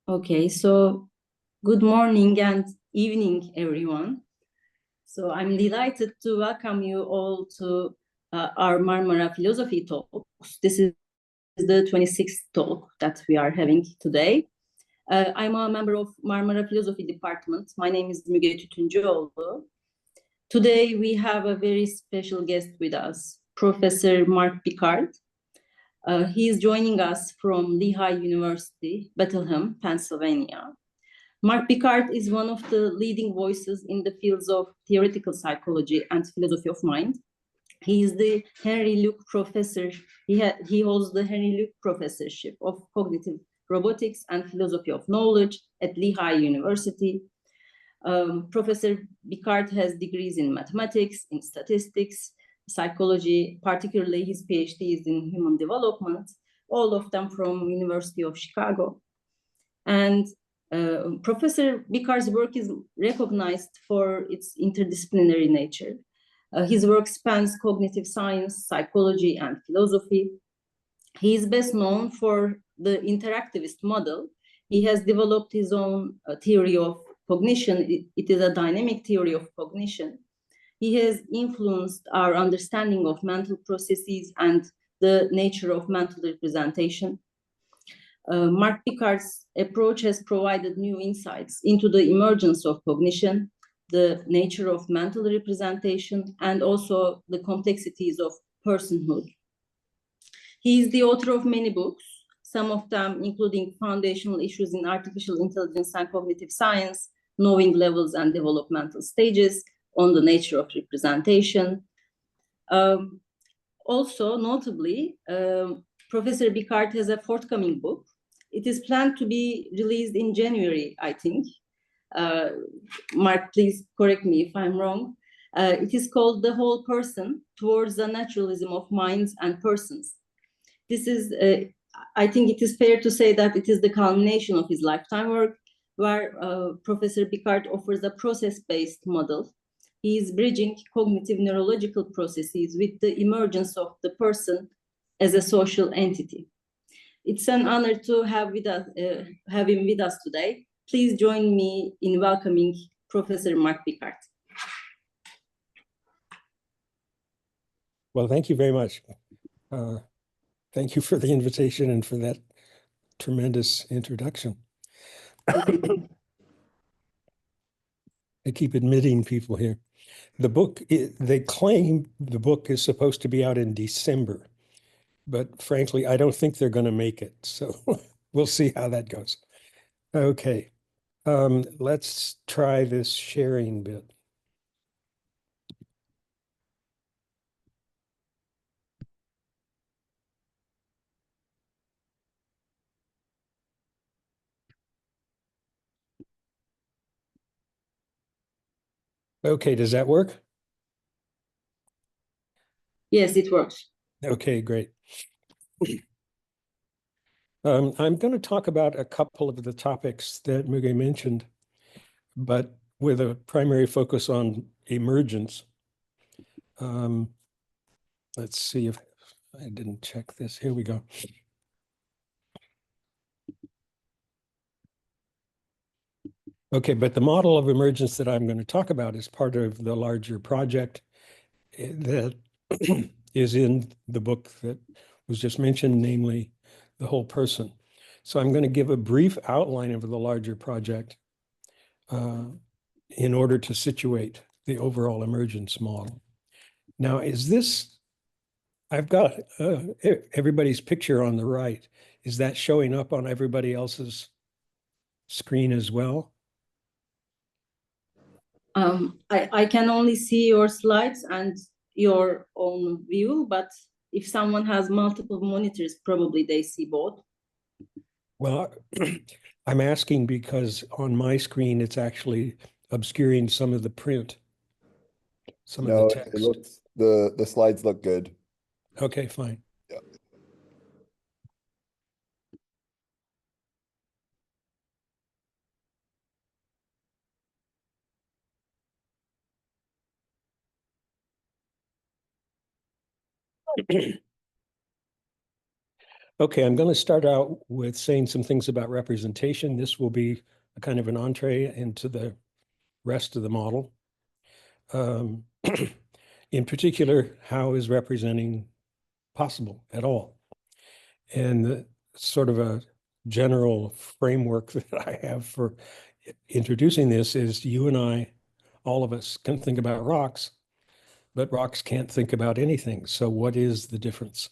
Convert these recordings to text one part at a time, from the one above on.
Okay, so good morning and evening, everyone. So I'm delighted to welcome you all to our Marmara Philosophy Talks. This is the 26th talk that we are having today. I'm a member of Marmara Philosophy Department. My name is Müge Tütüncüoğlu. Today we have a very special guest with us, Professor Mark Bickhard. He is joining us from Lehigh University, Bethlehem, Pennsylvania. Mark Bickhard is one of the leading voices in the fields of theoretical psychology and philosophy of mind. He is the Henry Luke Professor. He holds the Henry Luke Professorship of Cognitive Robotics and Philosophy of Knowledge at Lehigh University. Professor Bickhard has degrees in mathematics, in statistics, psychology, particularly his PhD is in human development, all of them from University of Chicago. And Professor Bickhard's work is recognized for its interdisciplinary nature. His work spans cognitive science, psychology, and philosophy. He is best known for the interactivist model. He has developed his own theory of cognition. It is a dynamic theory of cognition. He has influenced our understanding of mental processes and the nature of mental representation. Mark Bickhard's approach has provided new insights into the emergence of cognition, the nature of mental representation, and also the complexities of personhood. He is the author of many books, some of them including Foundational Issues in Artificial Intelligence and Cognitive Science, Knowing Levels and Developmental Stages, On the Nature of Representation. Also, notably, Professor Bickhard has a forthcoming book. It is planned to be released in January, I think. Mark, please correct me if I'm wrong. It is called The Whole Person, Towards the Naturalism of Minds and Persons. This is, I think it is fair to say that it is the culmination of his lifetime work, where Professor Bickhard offers a process-based model. He is bridging cognitive neurological processes with the emergence of the person as a social entity. It's an honor to have him with us today. Please join me in welcoming Professor Mark Bickhard. Well, thank you very much. Thank you for the invitation and for that tremendous introduction. I keep admitting people here. The book, they claim the book is supposed to be out in December, but frankly, I don't think they're going to make it. So we'll see how that goes. Okay, let's try this sharing bit. Okay, does that work? Yes, it works. Okay, great. I'm going to talk about a couple of the topics that Müge mentioned, but with a primary focus on emergence. Let's see if I didn't check this. Here we go. Okay, but the model of emergence that I'm going to talk about is part of the larger project that is in the book that was just mentioned, namely The Whole Person. So I'm going to give a brief outline of the larger project in order to situate the overall emergence model. Now, is this, I've got everybody's picture on the right. Is that showing up on everybody else's screen as well? I can only see your slides and your own view, but if someone has multiple monitors, probably they see both. Well, I'm asking because on my screen, it's actually obscuring some of the print, some of the text. It looks, the slides look good. Okay, fine. Yeah. Okay, I'm going to start out with saying some things about representation. This will be a kind of an entree into the rest of the model. In particular, how is representing possible at all? And sort of a general framework that I have for introducing this is you and I, all of us, can think about rocks, but rocks can't think about anything. So what is the difference?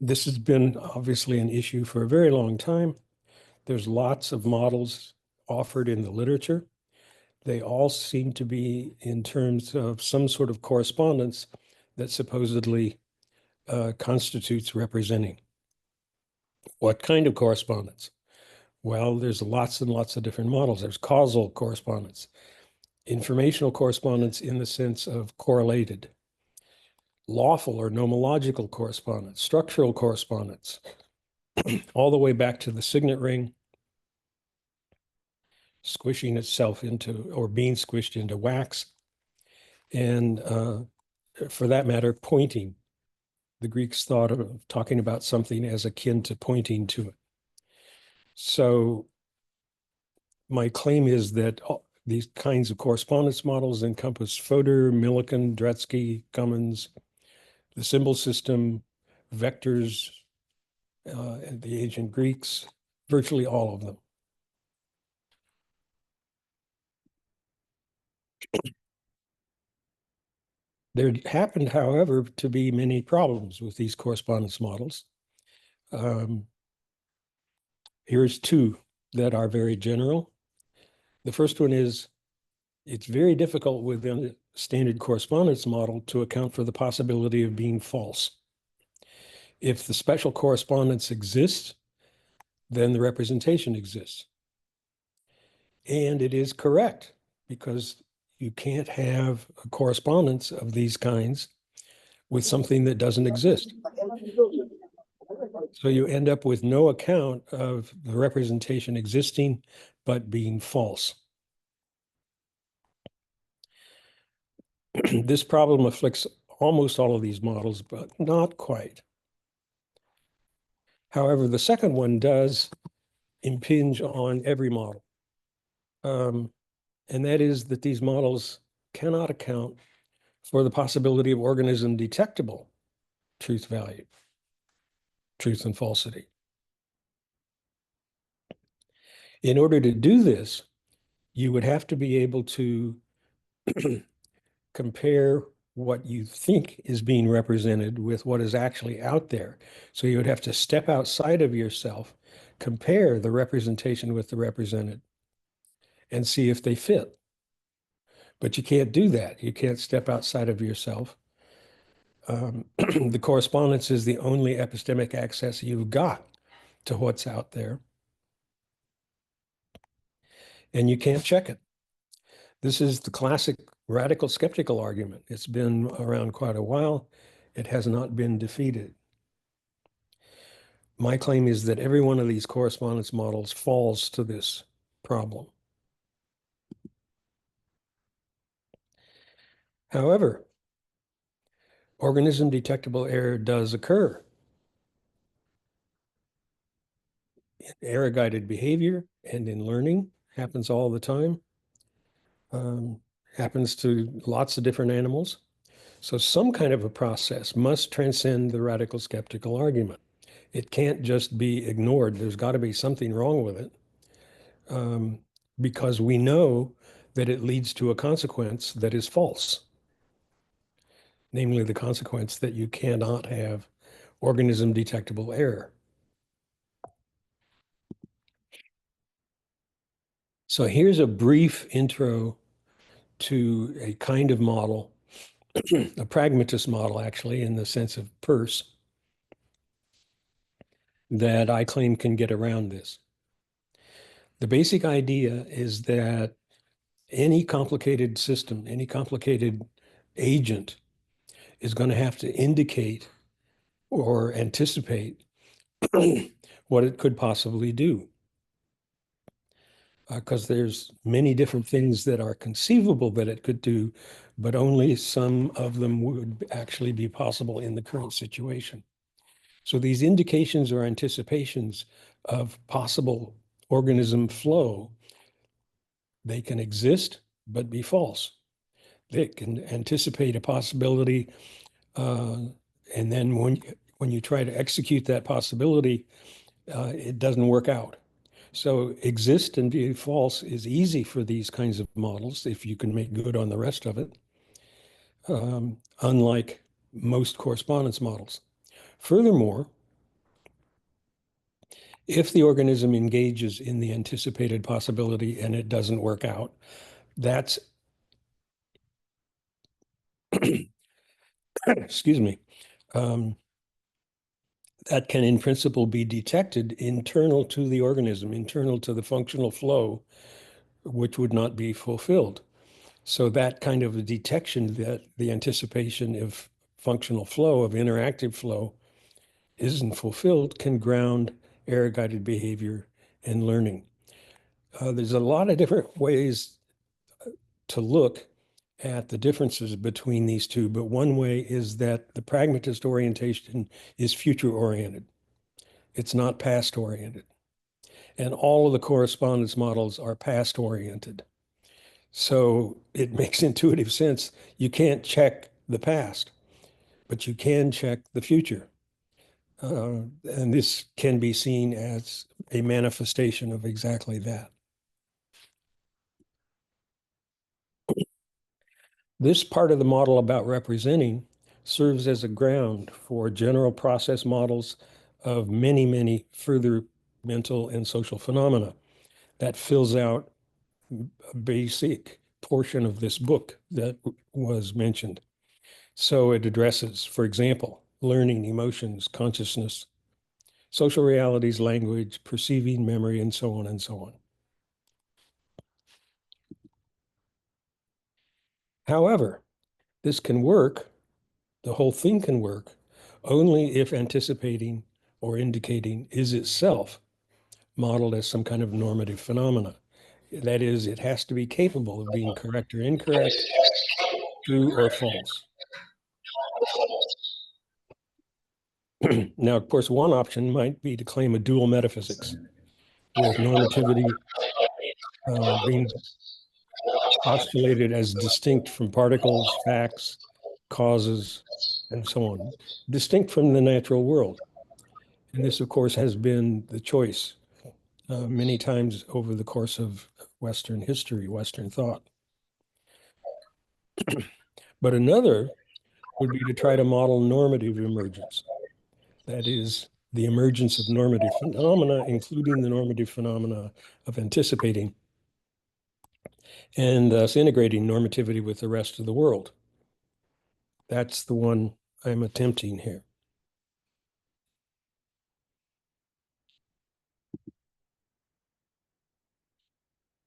This has been obviously an issue for a very long time. There's lots of models offered in the literature. They all seem to be in terms of some sort of correspondence that supposedly constitutes representing. What kind of correspondence? Well, there's lots and lots of different models. There's causal correspondence, informational correspondence in the sense of correlated, lawful or nomological correspondence, structural correspondence, all the way back to the signet ring, squishing itself into, or being squished into wax, and for that matter, pointing. The Greeks thought of talking about something as akin to pointing to it. So my claim is that these kinds of correspondence models encompass Fodor, Millikan, Dretske, Cummins, the symbol system, vectors, and the ancient Greeks, virtually all of them. There happened, however, to be many problems with these correspondence models. Here's two that are very general. The first one is it's very difficult within a standard correspondence model to account for the possibility of being false. If the special correspondence exists, then the representation exists. And it is correct because you can't have a correspondence of these kinds with something that doesn't exist. So you end up with no account of the representation existing, but being false. This problem afflicts almost all of these models, but not quite. However, the second one does impinge on every model. And that is that these models cannot account for the possibility of organism detectable truth value, truth and falsity. In order to do this, you would have to be able to compare what you think is being represented with what is actually out there. So you would have to step outside of yourself, compare the representation with the represented, and see if they fit. But you can't do that. You can't step outside of yourself. The correspondence is the only epistemic access you've got to what's out there. And you can't check it. This is the classic radical skeptical argument. It's been around quite a while. It has not been defeated. My claim is that every one of these correspondence models falls to this problem. However, organism detectable error does occur. In error-guided behavior and in learning, happens all the time. Happens to lots of different animals. So some kind of a process must transcend the radical skeptical argument. It can't just be ignored. There's got to be something wrong with it, because we know that it leads to a consequence that is false, namely the consequence that you cannot have organism detectable error. So here's a brief intro to a kind of model, a pragmatist model, actually, in the sense of Peirce, that I claim can get around this. The basic idea is that any complicated system, any complicated agent is going to have to indicate or anticipate what it could possibly do. Because there's many different things that are conceivable that it could do, but only some of them would actually be possible in the current situation. So these indications or anticipations of possible organism flow, they can exist but be false. They can anticipate a possibility, and then when you try to execute that possibility, it doesn't work out. So exist and be false is easy for these kinds of models if you can make good on the rest of it, unlike most correspondence models. Furthermore, if the organism engages in the anticipated possibility and it doesn't work out, that's, excuse me, that can in principle be detected internal to the organism, internal to the functional flow, which would not be fulfilled. So that kind of a detection, that the anticipation of functional flow, of interactive flow, isn't fulfilled, can ground error-guided behavior and learning. There's a lot of different ways to look at the differences between these two, but one way is that the pragmatist orientation is future-oriented. It's not past-oriented. And all of the correspondence models are past-oriented. So it makes intuitive sense. You can't check the past, but you can check the future. And this can be seen as a manifestation of exactly that. This part of the model about representing serves as a ground for general process models of many, many further mental and social phenomena. That fills out a basic portion of this book that was mentioned. So it addresses, for example, learning, emotions, consciousness, social realities, language, perceiving, memory, and so on and so on. However, this can work, the whole thing can work, only if anticipating or indicating is itself modeled as some kind of normative phenomena. That is, it has to be capable of being correct or incorrect, true or false. Now, of course, one option might be to claim a dual metaphysics, with normativity being postulated as distinct from particles, facts, causes, and so on, distinct from the natural world. And this, of course, has been the choice many times over the course of Western history, Western thought. But another would be to try to model normative emergence. That is, the emergence of normative phenomena, including the normative phenomena of anticipating, and thus integrating normativity with the rest of the world. That's the one I'm attempting here.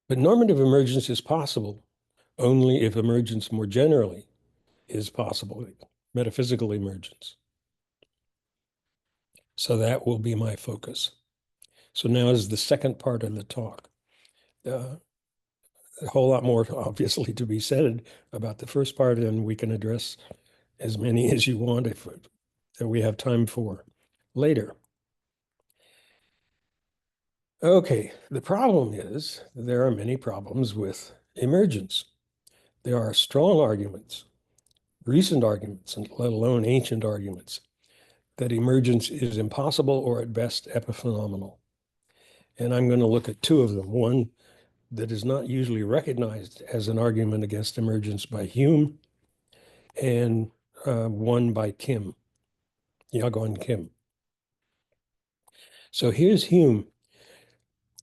But normative emergence is possible only if emergence more generally is possible, metaphysical emergence. So that will be my focus. So now is the second part of the talk. A whole lot more, obviously, to be said about the first part, and we can address as many as you want if that we have time for later. Okay, the problem is there are many problems with emergence. There are strong arguments, recent arguments, and let alone ancient arguments, that emergence is impossible or at best epiphenomenal. And I'm going to look at two of them. One that is not usually recognized as an argument against emergence by Hume, and one by Kim, Jaegwon Kim. So here's Hume.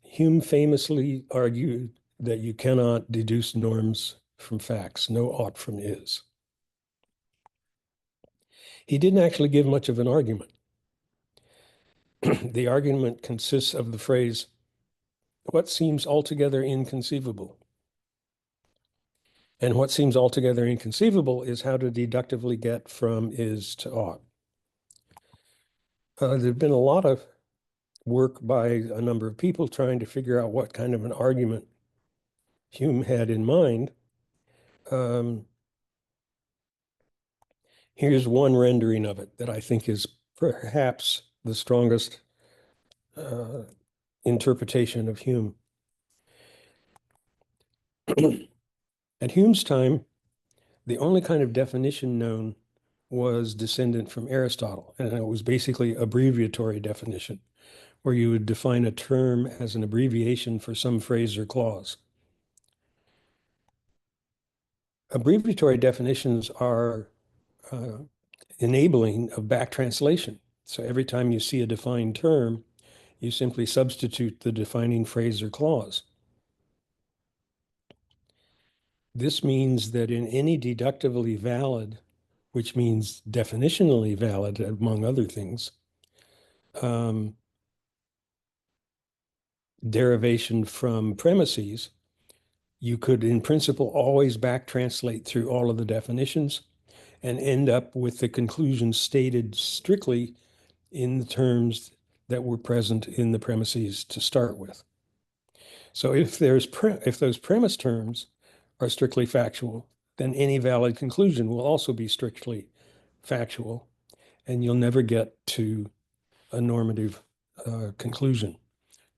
Hume famously argued that you cannot deduce norms from facts, no ought from is. He didn't actually give much of an argument. The argument consists of the phrase, what seems altogether inconceivable? And what seems altogether inconceivable is how to deductively get from is to ought. There's been a lot of work by a number of people trying to figure out what kind of an argument Hume had in mind. Here's one rendering of it that I think is perhaps the strongest interpretation of Hume. At Hume's time, the only kind of definition known was descendant from Aristotle, and it was basically abbreviatory definition, where you would define a term as an abbreviation for some phrase or clause. Abbreviatory definitions are enabling of back translation. So every time you see a defined term, you simply substitute the defining phrase or clause. This means that in any deductively valid, which means definitionally valid, among other things, derivation from premises, you could, in principle, always back translate through all of the definitions and end up with the conclusion stated strictly in the terms that were present in the premises to start with. So if those premise terms are strictly factual, then any valid conclusion will also be strictly factual, and you'll never get to a normative conclusion.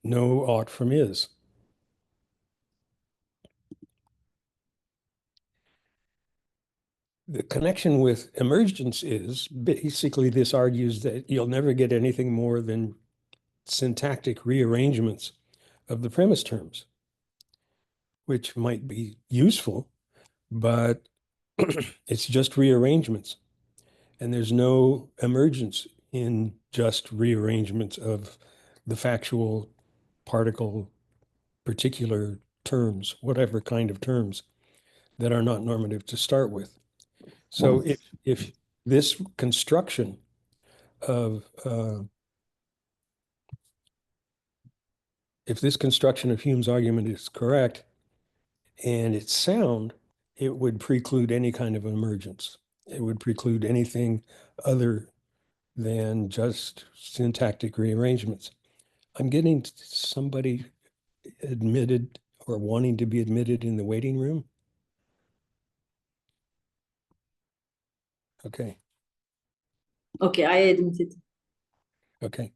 No ought from is. The connection with emergence is basically this argues that you'll never get anything more than syntactic rearrangements of the premise terms, which might be useful, but it's just rearrangements. And there's no emergence in just rearrangements of the factual particle particular terms, whatever kind of terms that are not normative to start with. So if this construction of Hume's argument is correct and it's sound, it would preclude any kind of emergence. It would preclude anything other than just syntactic rearrangements. I'm getting somebody admitted or wanting to be admitted in the waiting room. Okay. Okay, I admitted. Okay.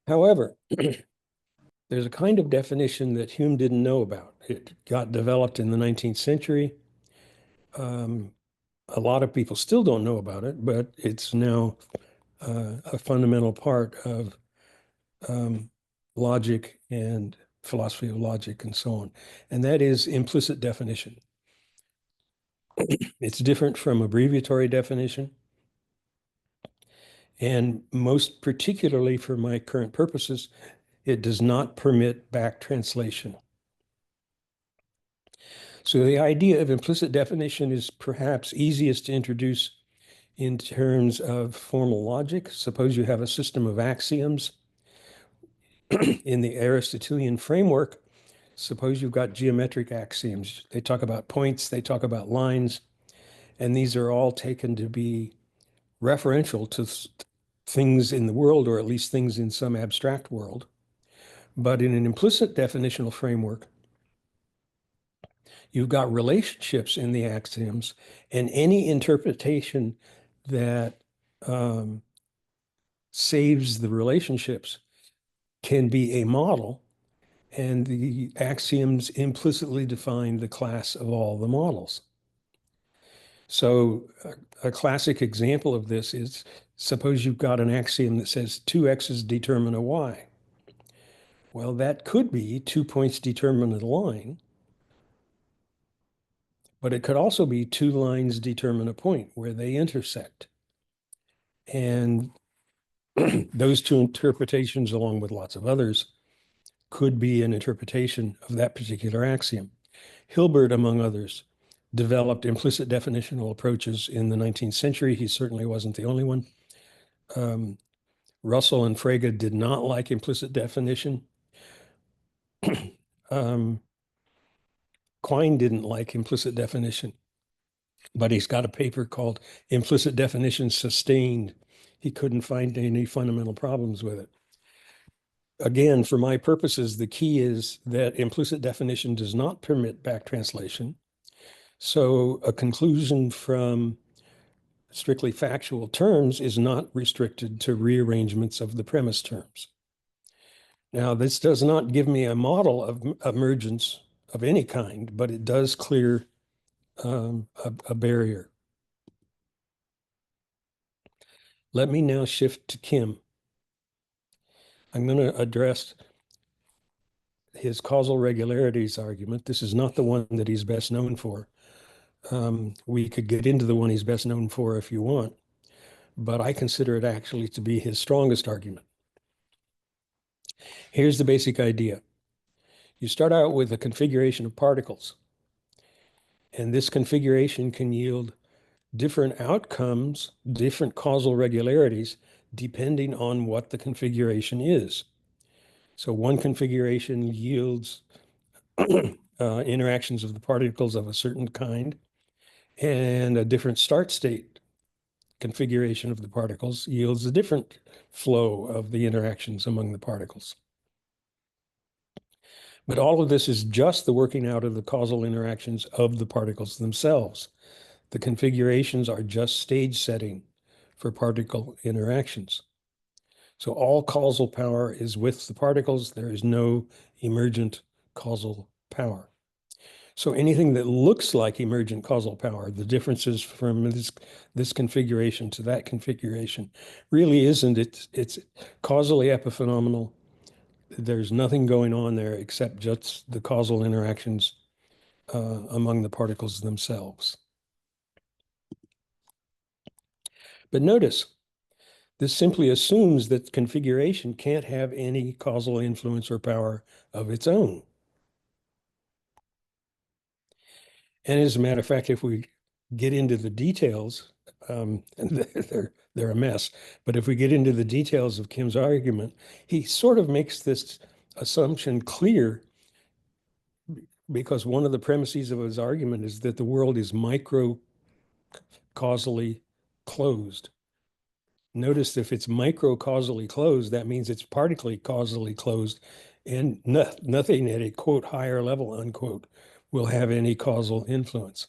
However, there's a kind of definition that Hume didn't know about. It got developed in the 19th century. A lot of people still don't know about it, but it's now a fundamental part of logic and philosophy of logic and so on. And that is implicit definition. It's different from abbreviatory definition. And most particularly for my current purposes, it does not permit back translation. So the idea of implicit definition is perhaps easiest to introduce in terms of formal logic. Suppose you have a system of axioms in the Aristotelian framework. Suppose you've got geometric axioms. They talk about points, they talk about lines, and these are all taken to be referential to things in the world, or at least things in some abstract world. But in an implicit definitional framework, you've got relationships in the axioms, and any interpretation that saves the relationships can be a model, and the axioms implicitly define the class of all the models. So a classic example of this is, suppose you've got an axiom that says 2x's determine a y. Well, that could be 2 points determine a line, but it could also be 2 lines determine a point where they intersect. And those two interpretations, along with lots of others, could be an interpretation of that particular axiom. Hilbert, among others, developed implicit definitional approaches in the 19th century. He certainly wasn't the only one. Russell and Frege did not like implicit definition. Quine didn't like implicit definition, but he's got a paper called Implicit Definition Sustained. He couldn't find any fundamental problems with it. Again, for my purposes, the key is that implicit definition does not permit back translation. So a conclusion from strictly factual terms is not restricted to rearrangements of the premise terms. Now, this does not give me a model of emergence of any kind, but it does clear a barrier. Let me now shift to Kim. I'm going to address his causal regularities argument. This is not the one that he's best known for. We could get into the one he's best known for if you want, but I consider it actually to be his strongest argument. Here's the basic idea. You start out with a configuration of particles, and this configuration can yield different outcomes, different causal regularities, depending on what the configuration is. So one configuration yields interactions of the particles of a certain kind, and a different start state configuration of the particles yields a different flow of the interactions among the particles. But all of this is just the working out of the causal interactions of the particles themselves. The configurations are just stage setting for particle interactions. So all causal power is with the particles. There is no emergent causal power. So anything that looks like emergent causal power, the differences from this configuration to that configuration, really isn't. It's causally epiphenomenal. There's nothing going on there except just the causal interactions among the particles themselves. But notice, this simply assumes that configuration can't have any causal influence or power of its own. And as a matter of fact, if we get into the details, and they're a mess, but if we get into the details of Kim's argument, he sort of makes this assumption clear, because one of the premises of his argument is that the world is micro-causally closed. Notice if it's micro-causally closed, that means it's partically causally closed, and nothing at a, quote, higher level, unquote, will have any causal influence.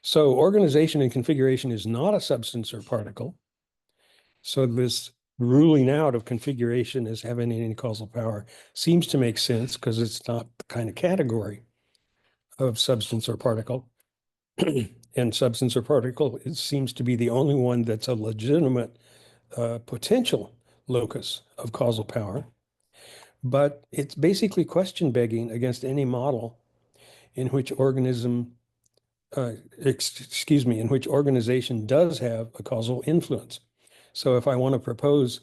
So organization and configuration is not a substance or particle. So this ruling out of configuration as having any causal power seems to make sense, because it's not the kind of category of substance or particle. And substance or particle, it seems to be the only one that's a legitimate potential locus of causal power. But it's basically question begging against any model in which in which organization does have a causal influence. So if I want to propose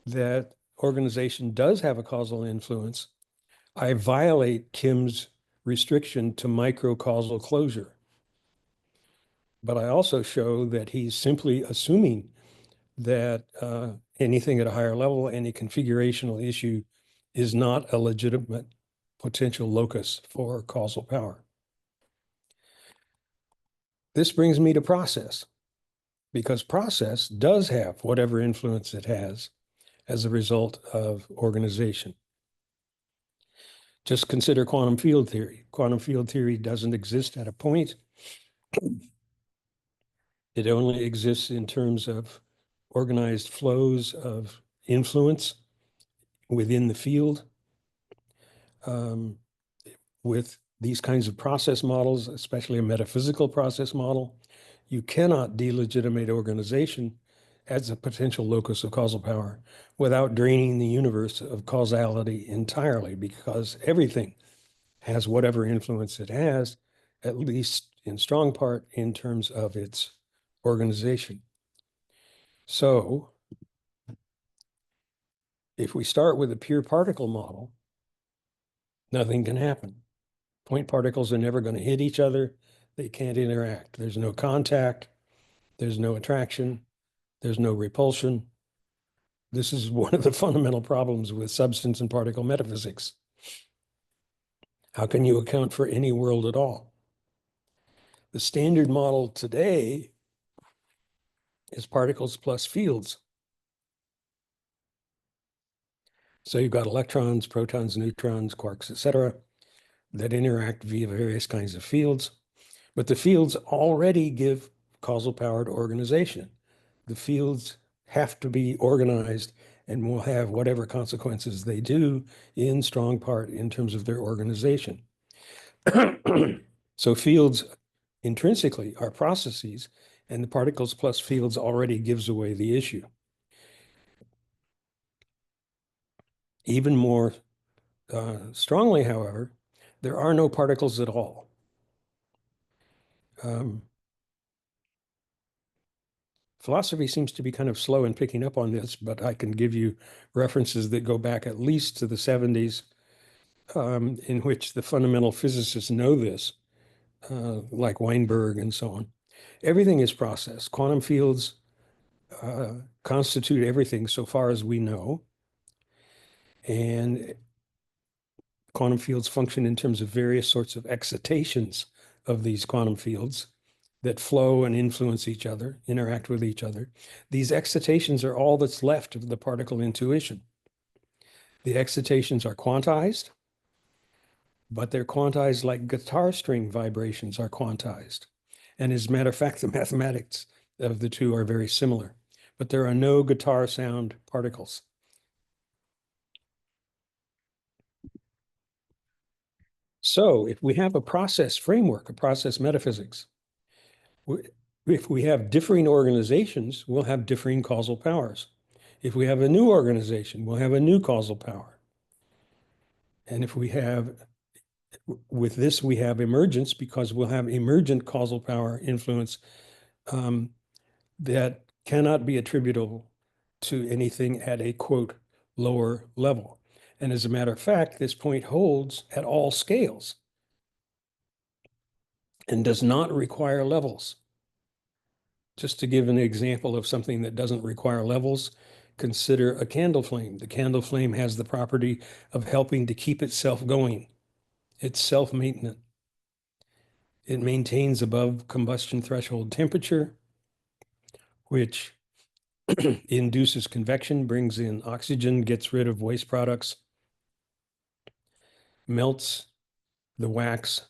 that organization does have a causal influence, I violate Kim's restriction to micro-causal closure. But I also show that he's simply assuming that anything at a higher level, any configurational issue, is not a legitimate potential locus for causal power. This brings me to process, because process does have whatever influence it has as a result of organization. Just consider quantum field theory. Quantum field theory doesn't exist at a point. It only exists in terms of organized flows of influence within the field. With these kinds of process models, especially a metaphysical process model, you cannot delegitimate organization as a potential locus of causal power without draining the universe of causality entirely, because everything has whatever influence it has, at least in strong part in terms of its organization. So if we start with a pure particle model, nothing can happen. Point particles are never going to hit each other. They can't interact. There's no contact. There's no attraction. There's no repulsion. This is one of the fundamental problems with substance and particle metaphysics. How can you account for any world at all? The standard model today is particles plus fields. So you've got electrons, protons, neutrons, quarks, etc., that interact via various kinds of fields. But the fields already give causal powered organization. The fields have to be organized and will have whatever consequences they do in strong part in terms of their organization. So fields intrinsically are processes, and the particles plus fields already gives away the issue. Even more strongly, however, there are no particles at all. Philosophy seems to be kind of slow in picking up on this, but I can give you references that go back at least to the 70s, in which the fundamental physicists know this, like Weinberg and so on. Everything is process. Quantum fields constitute everything so far as we know. And quantum fields function in terms of various sorts of excitations of these quantum fields that flow and influence each other, interact with each other. These excitations are all that's left of the particle intuition. The excitations are quantized, but they're quantized like guitar string vibrations are quantized. And as a matter of fact, the mathematics of the two are very similar, but there are no guitar sound particles. So if we have a process framework, a process metaphysics, if we have differing organizations, we'll have differing causal powers. If we have a new organization, we'll have a new causal power. And if we have, with this, we have emergence because we'll have emergent causal power influence that cannot be attributable to anything at a, quote, lower level. And as a matter of fact, this point holds at all scales and does not require levels. Just to give an example of something that doesn't require levels, consider a candle flame. The candle flame has the property of helping to keep itself going. It's self-maintenance. It maintains above combustion threshold temperature, which induces convection, brings in oxygen, gets rid of waste products, melts the wax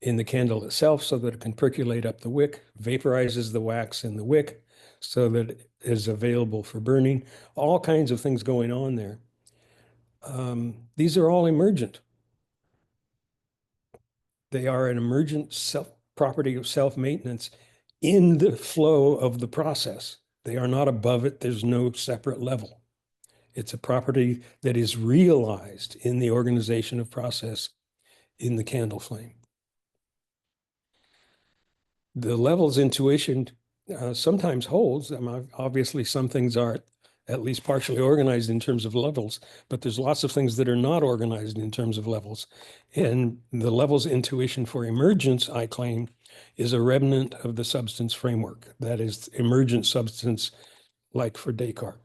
in the candle itself so that it can percolate up the wick, vaporizes the wax in the wick so that it is available for burning. All kinds of things going on there. These are all emergent. They are an emergent property of self-maintenance in the flow of the process. They are not above it. There's no separate level. It's a property that is realized in the organization of process in the candle flame. The levels intuition sometimes holds. Obviously, some things are at least partially organized in terms of levels, but there's lots of things that are not organized in terms of levels. And the levels intuition for emergence, I claim, is a remnant of the substance framework. That is emergent substance, like for Descartes.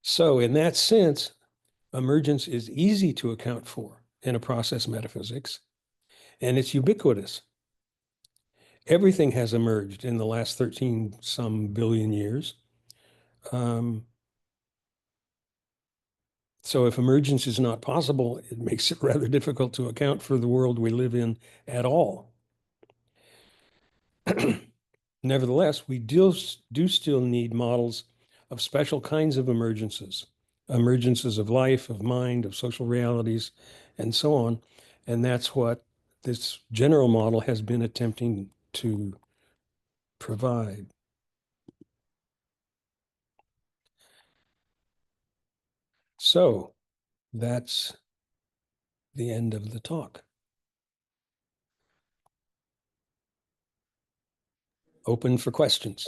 So in that sense, emergence is easy to account for in a process metaphysics, and it's ubiquitous. Everything has emerged in the last 13 some billion years. So if emergence is not possible, it makes it rather difficult to account for the world we live in at all. Nevertheless, we do still need models of special kinds of emergences of life, of mind, of social realities, and so on. And that's what this general model has been attempting to provide. So that's the end of the talk. Open for questions.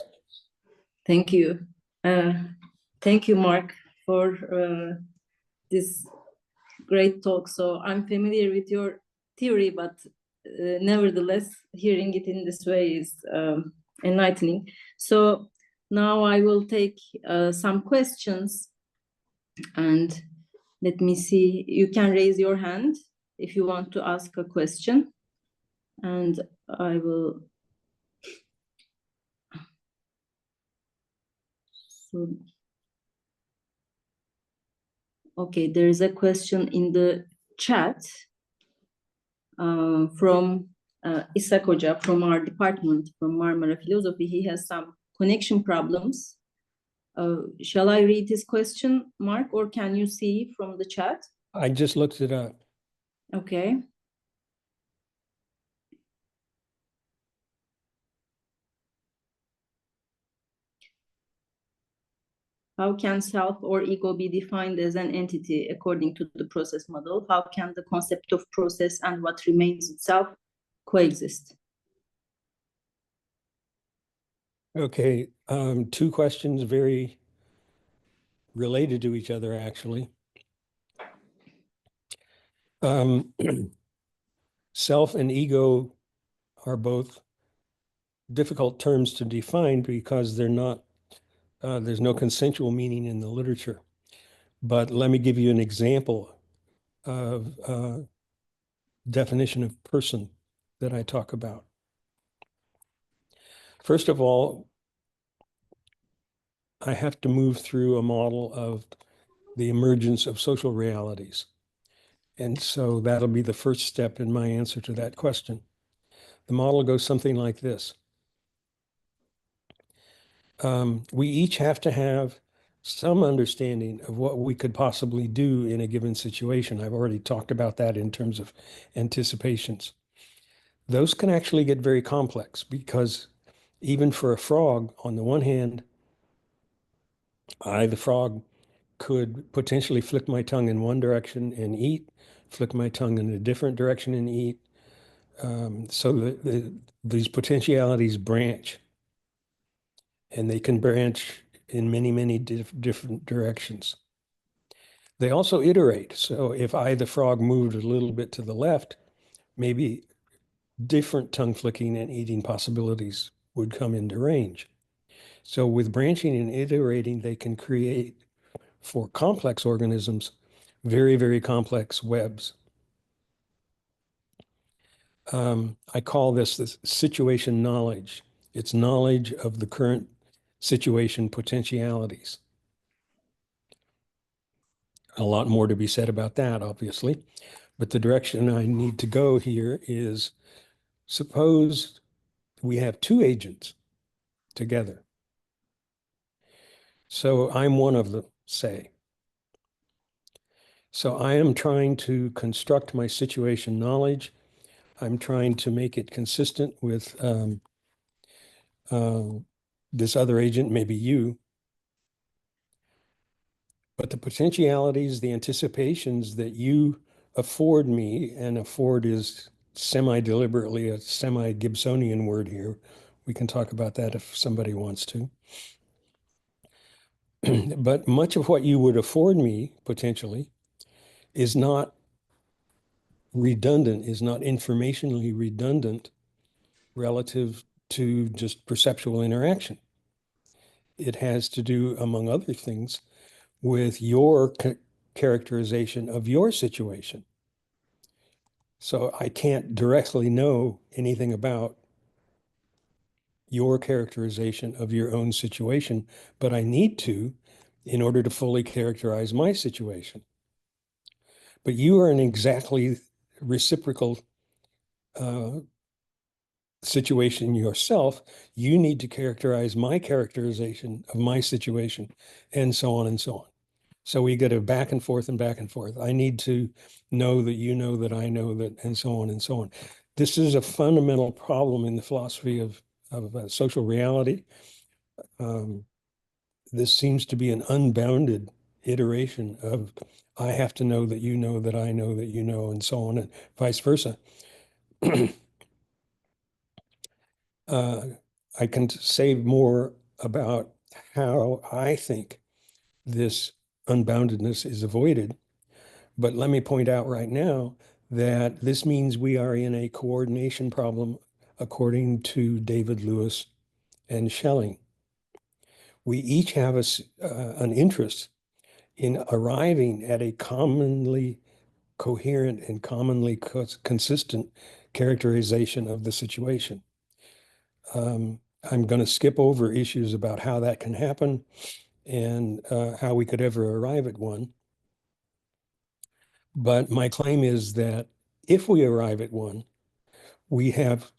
Thank you. Thank you, Mark, for this great talk. So I'm familiar with your theory, but nevertheless, hearing it in this way is enlightening. So now I will take some questions, and let me see. You can raise your hand if you want to ask a question, and I will. So, okay, there is a question in the chat. from Isak Hoca, from our department, from Marmara Philosophy. He has some connection problems. Shall I read his question, Mark, or can you see from the chat? I just looked it up. Okay. How can self or ego be defined as an entity according to the process model? How can the concept of process and what remains itself coexist? Okay, two questions very related to each other, actually. Self and ego are both difficult terms to define because they're not, there's no consensual meaning in the literature. But let me give you an example of definition of person that I talk about. First of all, I have to move through a model of the emergence of social realities. And so that'll be the first step in my answer to that question. The model goes something like this. We each have to have some understanding of what we could possibly do in a given situation. I've already talked about that in terms of anticipations. Those can actually get very complex because even for a frog, on the one hand, I, the frog, could potentially flick my tongue in one direction and eat, flick my tongue in a different direction and eat. So these potentialities branch, and they can branch in many, many different directions. They also iterate. So if I, the frog, moved a little bit to the left, maybe different tongue flicking and eating possibilities would come into range. So with branching and iterating, they can create, for complex organisms, very, very complex webs. I call this situation knowledge. It's knowledge of the current situation potentialities. A lot more to be said about that, obviously. But the direction I need to go here is, suppose we have two agents together. So I'm one of them, say. So I am trying to construct my situation knowledge. I'm trying to make it consistent with this other agent, maybe you. But the potentialities, the anticipations that you afford me, and afford is semi-deliberately a semi-Gibsonian word here. We can talk about that if somebody wants to. But much of what you would afford me, potentially, is not redundant, is not informationally redundant relative to just perceptual interaction. It has to do, among other things, with your characterization of your situation. So I can't directly know anything about your characterization of your own situation, but I need to in order to fully characterize my situation. But you are in exactly reciprocal situation yourself. You need to characterize my characterization of my situation, and so on and so on. So we get a back and forth and back and forth. I need to know that you know that I know that, and so on and so on. This is a fundamental problem in the philosophy of social reality. This seems to be an unbounded iteration of I have to know that you know that I know that you know, and so on, and vice versa. I can say more about how I think this unboundedness is avoided. But let me point out right now that this means we are in a coordination problem according to David Lewis and Schelling. We each have an interest in arriving at a commonly coherent and commonly consistent characterization of the situation. I'm going to skip over issues about how that can happen and how we could ever arrive at one. But my claim is that if we arrive at one, we have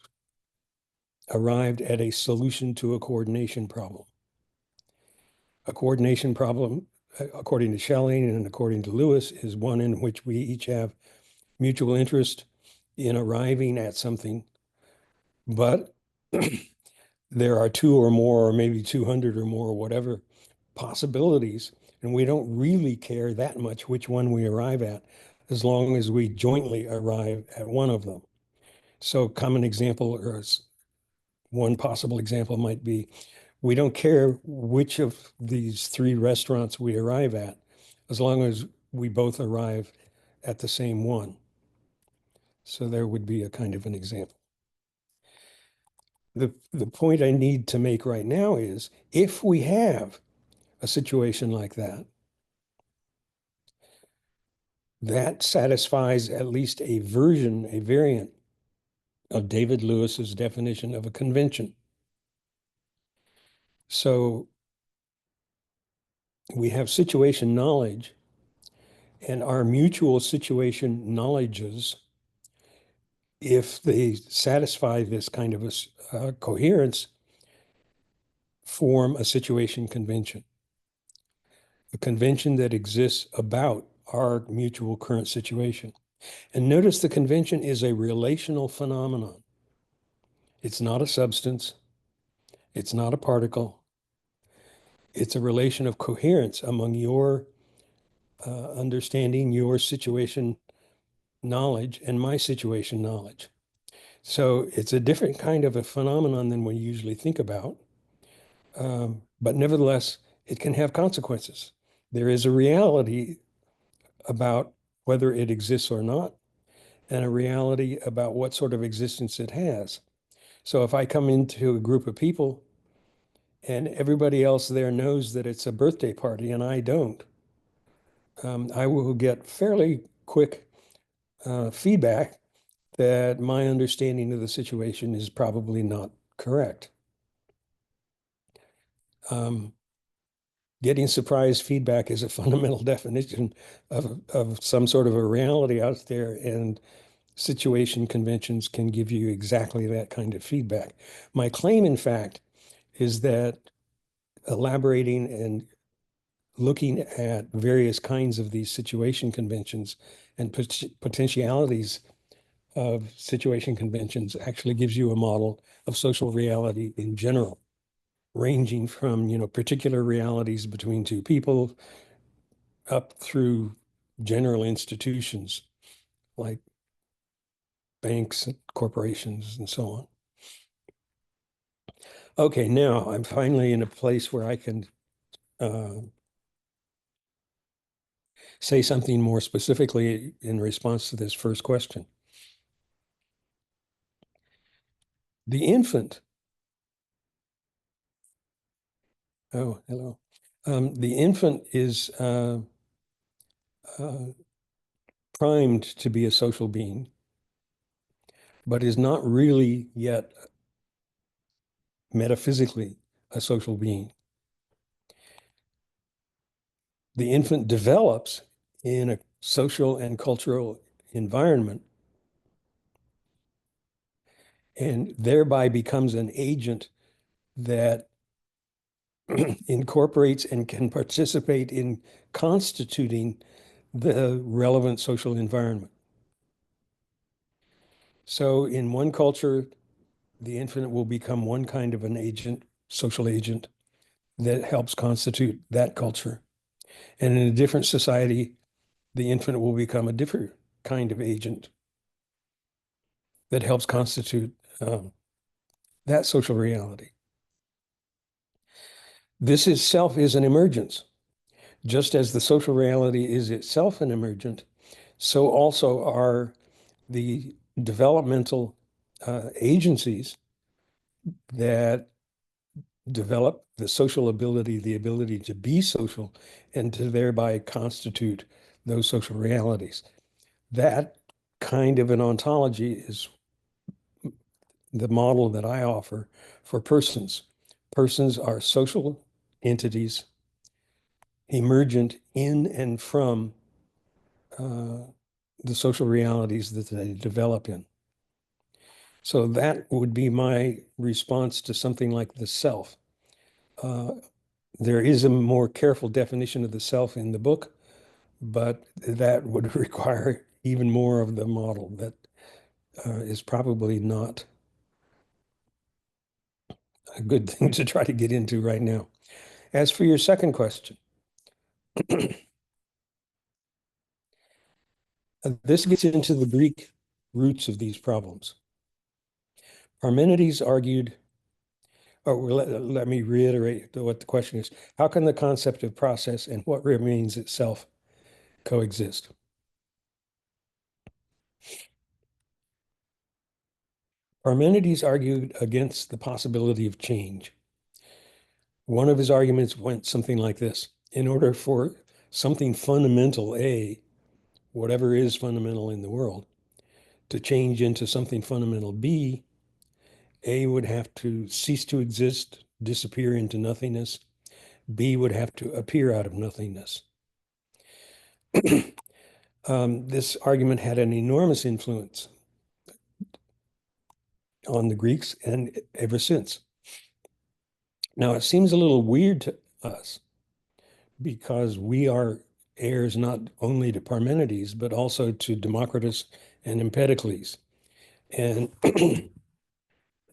arrived at a solution to a coordination problem. A coordination problem, according to Schelling and according to Lewis, is one in which we each have mutual interest in arriving at something, but there are two or more, or maybe 200 or more, or whatever possibilities, and we don't really care that much which one we arrive at, as long as we jointly arrive at one of them. So common example, or one possible example might be, we don't care which of these three restaurants we arrive at, as long as we both arrive at the same one. So there would be a kind of an example. The point I need to make right now is, if we have a situation like that, that satisfies at least a version, a variant of David Lewis's definition of a convention. So we have situation knowledge, and our mutual situation knowledges, if they satisfy this kind of a coherence, form a situation convention. A convention that exists about our mutual current situation. And notice the convention is a relational phenomenon. It's not a substance. It's not a particle. It's a relation of coherence among your understanding, your situation knowledge, and my situation knowledge. So it's a different kind of a phenomenon than we usually think about. But nevertheless, it can have consequences. There is a reality about whether it exists or not, and a reality about what sort of existence it has. So if I come into a group of people and everybody else there knows that it's a birthday party and I don't, I will get fairly quick feedback that my understanding of the situation is probably not correct. Getting surprise feedback is a fundamental definition of some sort of a reality out there, and situation conventions can give you exactly that kind of feedback. My claim, in fact, is that elaborating and looking at various kinds of these situation conventions and potentialities of situation conventions actually gives you a model of social reality in general, ranging from, particular realities between two people up through general institutions like banks and corporations and so on. Okay, now I'm finally in a place where I can say something more specifically in response to this first question. The infant, oh, hello. The infant is primed to be a social being, but is not really yet metaphysically a social being. The infant develops in a social and cultural environment and thereby becomes an agent that incorporates and can participate in constituting the relevant social environment. So in one culture, the infant will become one kind of an agent, social agent, that helps constitute that culture. And in a different society, the infant will become a different kind of agent that helps constitute that social reality. This itself is an emergence. Just as the social reality is itself an emergent, so also are the developmental agencies that develop the social ability, the ability to be social, and to thereby constitute those social realities. That kind of an ontology is the model that I offer for persons. Persons are social entities emergent in and from the social realities that they develop in. So that would be my response to something like the self. There is a more careful definition of the self in the book, but that would require even more of the model that is probably not a good thing to try to get into right now. As for your second question, this gets into the Greek roots of these problems. Parmenides argued, or let me reiterate what the question is. How can the concept of process and what remains itself coexist? Parmenides argued against the possibility of change. One of his arguments went something like this. In order for something fundamental, A, whatever is fundamental in the world, to change into something fundamental, B, A would have to cease to exist, disappear into nothingness. B would have to appear out of nothingness. This argument had an enormous influence on the Greeks and ever since. Now, it seems a little weird to us because we are heirs not only to Parmenides, but also to Democritus and Empedocles. And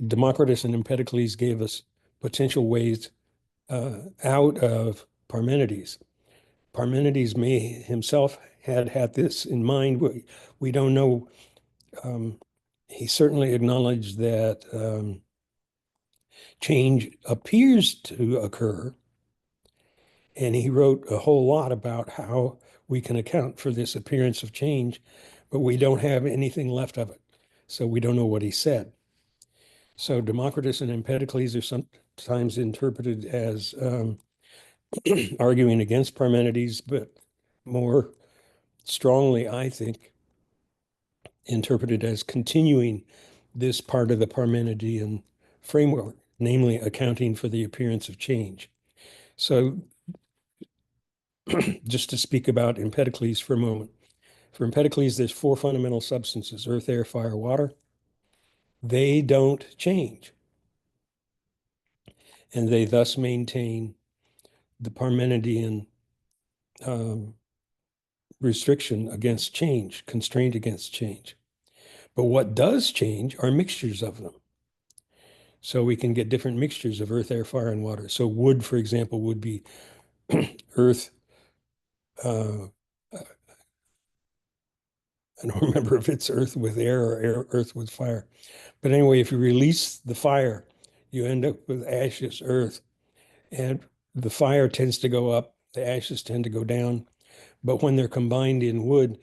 Democritus and Empedocles gave us potential ways out of Parmenides. Parmenides may himself had this in mind. We don't know. He certainly acknowledged that change appears to occur, and he wrote a whole lot about how we can account for this appearance of change, but we don't have anything left of it. So we don't know what he said. So Democritus and Empedocles are sometimes interpreted as arguing against Parmenides, but more strongly, I think, interpreted as continuing this part of the Parmenidean framework, namely accounting for the appearance of change. So just to speak about Empedocles for a moment. For Empedocles, there's four fundamental substances: earth, air, fire, water. They don't change. And they thus maintain the Parmenidean restriction against change, constraint against change. But what does change are mixtures of them. So we can get different mixtures of earth, air, fire, and water. So wood, for example, would be earth. I don't remember if it's earth with air or earth with fire. But anyway, if you release the fire, you end up with ashes, earth. And the fire tends to go up, the ashes tend to go down. But when they're combined in wood,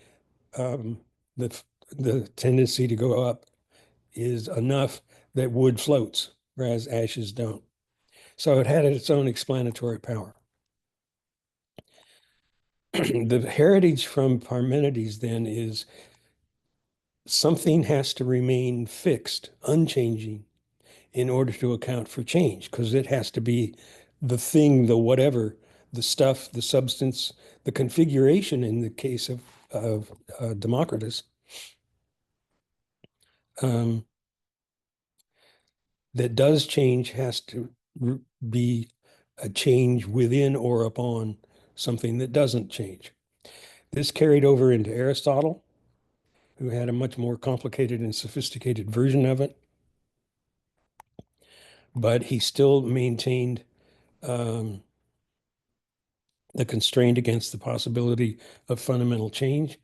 the tendency to go up is enough that wood floats, whereas ashes don't. So it had its own explanatory power. The heritage from Parmenides then is something has to remain fixed, unchanging, in order to account for change, because it has to be the thing, the whatever, the stuff, the substance, the configuration in the case of Democritus, that does change has to be a change within or upon something that doesn't change. This carried over into Aristotle, who had a much more complicated and sophisticated version of it, but he still maintained the constraint against the possibility of fundamental change.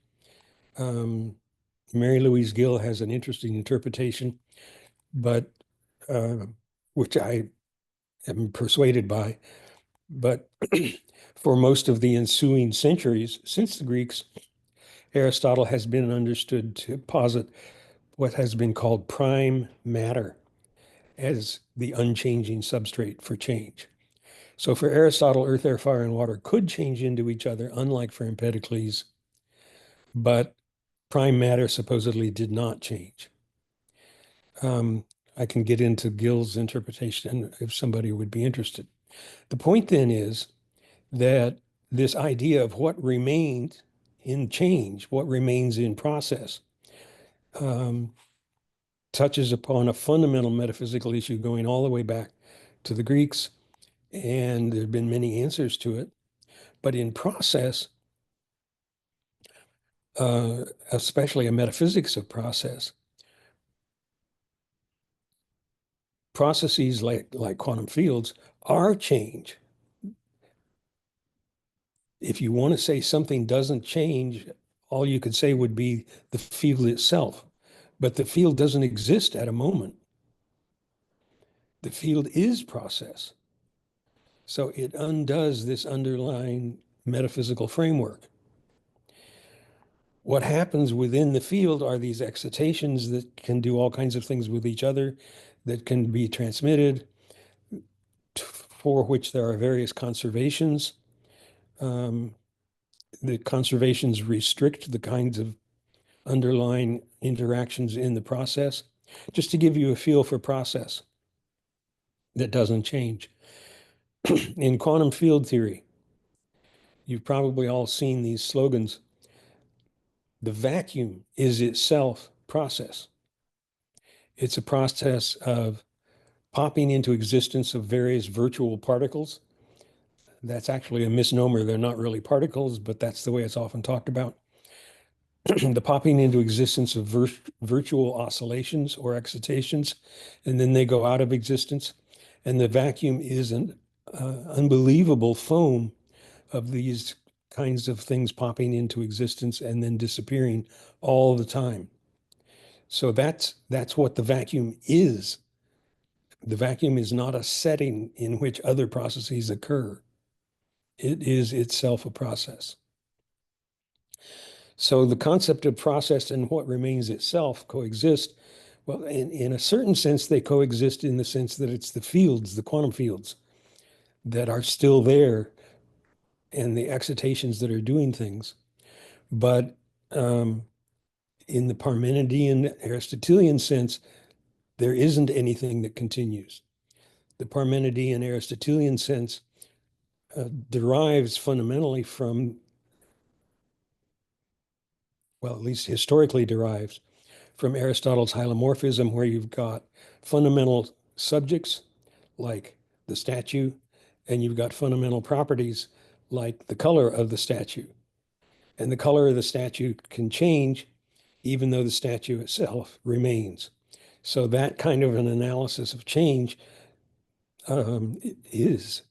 Mary Louise Gill has an interesting interpretation, but which I am persuaded by. But for most of the ensuing centuries since the Greeks, Aristotle has been understood to posit what has been called prime matter as the unchanging substrate for change. So for Aristotle, earth, air, fire, and water could change into each other, unlike for Empedocles, but prime matter supposedly did not change. I can get into Gill's interpretation if somebody would be interested. The point then is that this idea of what remains in change, what remains in process, touches upon a fundamental metaphysical issue going all the way back to the Greeks, and there have been many answers to it. But in process, especially a metaphysics of process, processes like quantum fields are change. If you want to say something doesn't change, all you could say would be the field itself. But the field doesn't exist at a moment. The field is process. So it undoes this underlying metaphysical framework. What happens within the field are these excitations that can do all kinds of things with each other, that can be transmitted, for which there are various conservations. The conservations restrict the kinds of underlying interactions in the process. Just to give you a feel for process that doesn't change. In quantum field theory, you've probably all seen these slogans. The vacuum is itself process. It's a process of popping into existence of various virtual particles. That's actually a misnomer. They're not really particles, but that's the way it's often talked about. The popping into existence of virtual oscillations or excitations, and then they go out of existence. And the vacuum is an unbelievable foam of these kinds of things popping into existence and then disappearing all the time. So that's what the vacuum is. The vacuum is not a setting in which other processes occur. It is itself a process. So the concept of process and what remains itself coexist. Well, in a certain sense, they coexist in the sense that it's the fields, the quantum fields, that are still there and the excitations that are doing things. But in the Parmenidean Aristotelian sense, there isn't anything that continues. The Parmenidean Aristotelian sense derives fundamentally from, well, at least historically derives from Aristotle's hylomorphism, where you've got fundamental subjects like the statue, and you've got fundamental properties like the color of the statue. And the color of the statue can change even though the statue itself remains. So that kind of an analysis of change is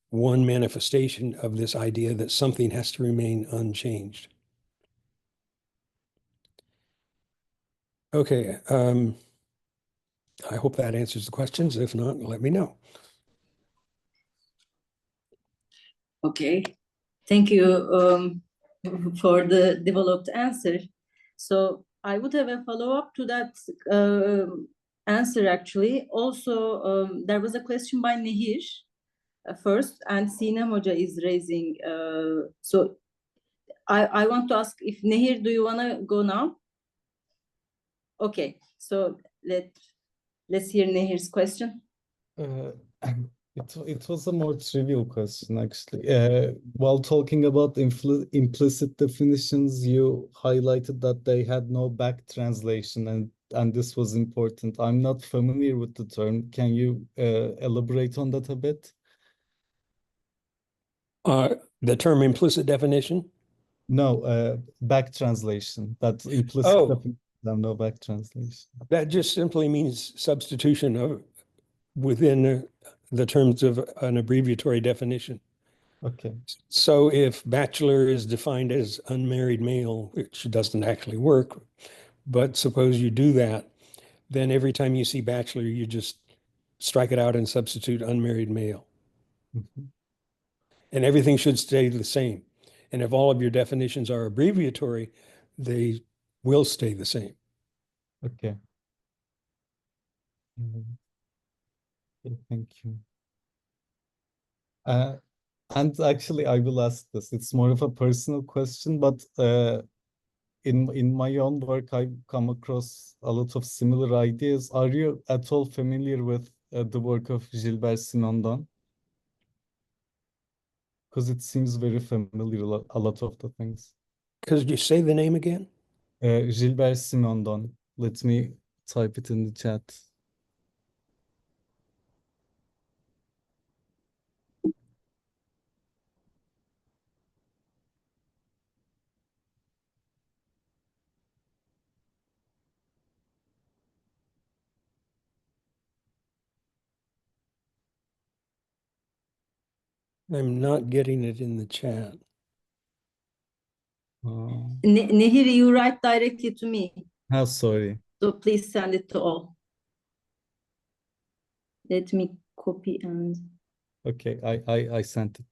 one manifestation of this idea that something has to remain unchanged. Okay, I hope that answers the questions. If not, let me know. Okay, thank you for the developed answer. So I would have a follow-up to that answer actually. Also, there was a question by Nehir first, and Sinem Hoca is raising. So I want to ask if Nehir, do you want to go now? Okay, so let's hear Nehir's question. It was a more trivial question, actually. While talking about implicit definitions, you highlighted that they had no back translation, and this was important. I'm not familiar with the term. Can you elaborate on that a bit? The term implicit definition? No, back translation. That implicit definition, no back translation. That just simply means substitution of within the terms of an abbreviatory definition. Okay. So if bachelor is defined as unmarried male, which doesn't actually work, but suppose you do that, then every time you see bachelor, you just strike it out and substitute unmarried male. Mm-hmm. And everything should stay the same. And if all of your definitions are abbreviatory, they will stay the same. Okay. Okay, thank you. And actually, I will ask this. It's more of a personal question, but in my own work, I've come across a lot of similar ideas. Are you at all familiar with the work of Gilbert Sinon'dan? Because it seems very familiar, a lot of the things. Could you say the name again? Gilbert Simondon. Let me type it in the chat. I'm not getting it in the chat. Nehir, you write directly to me. How sorry. So please send it to all. Let me copy and... Okay, I sent it.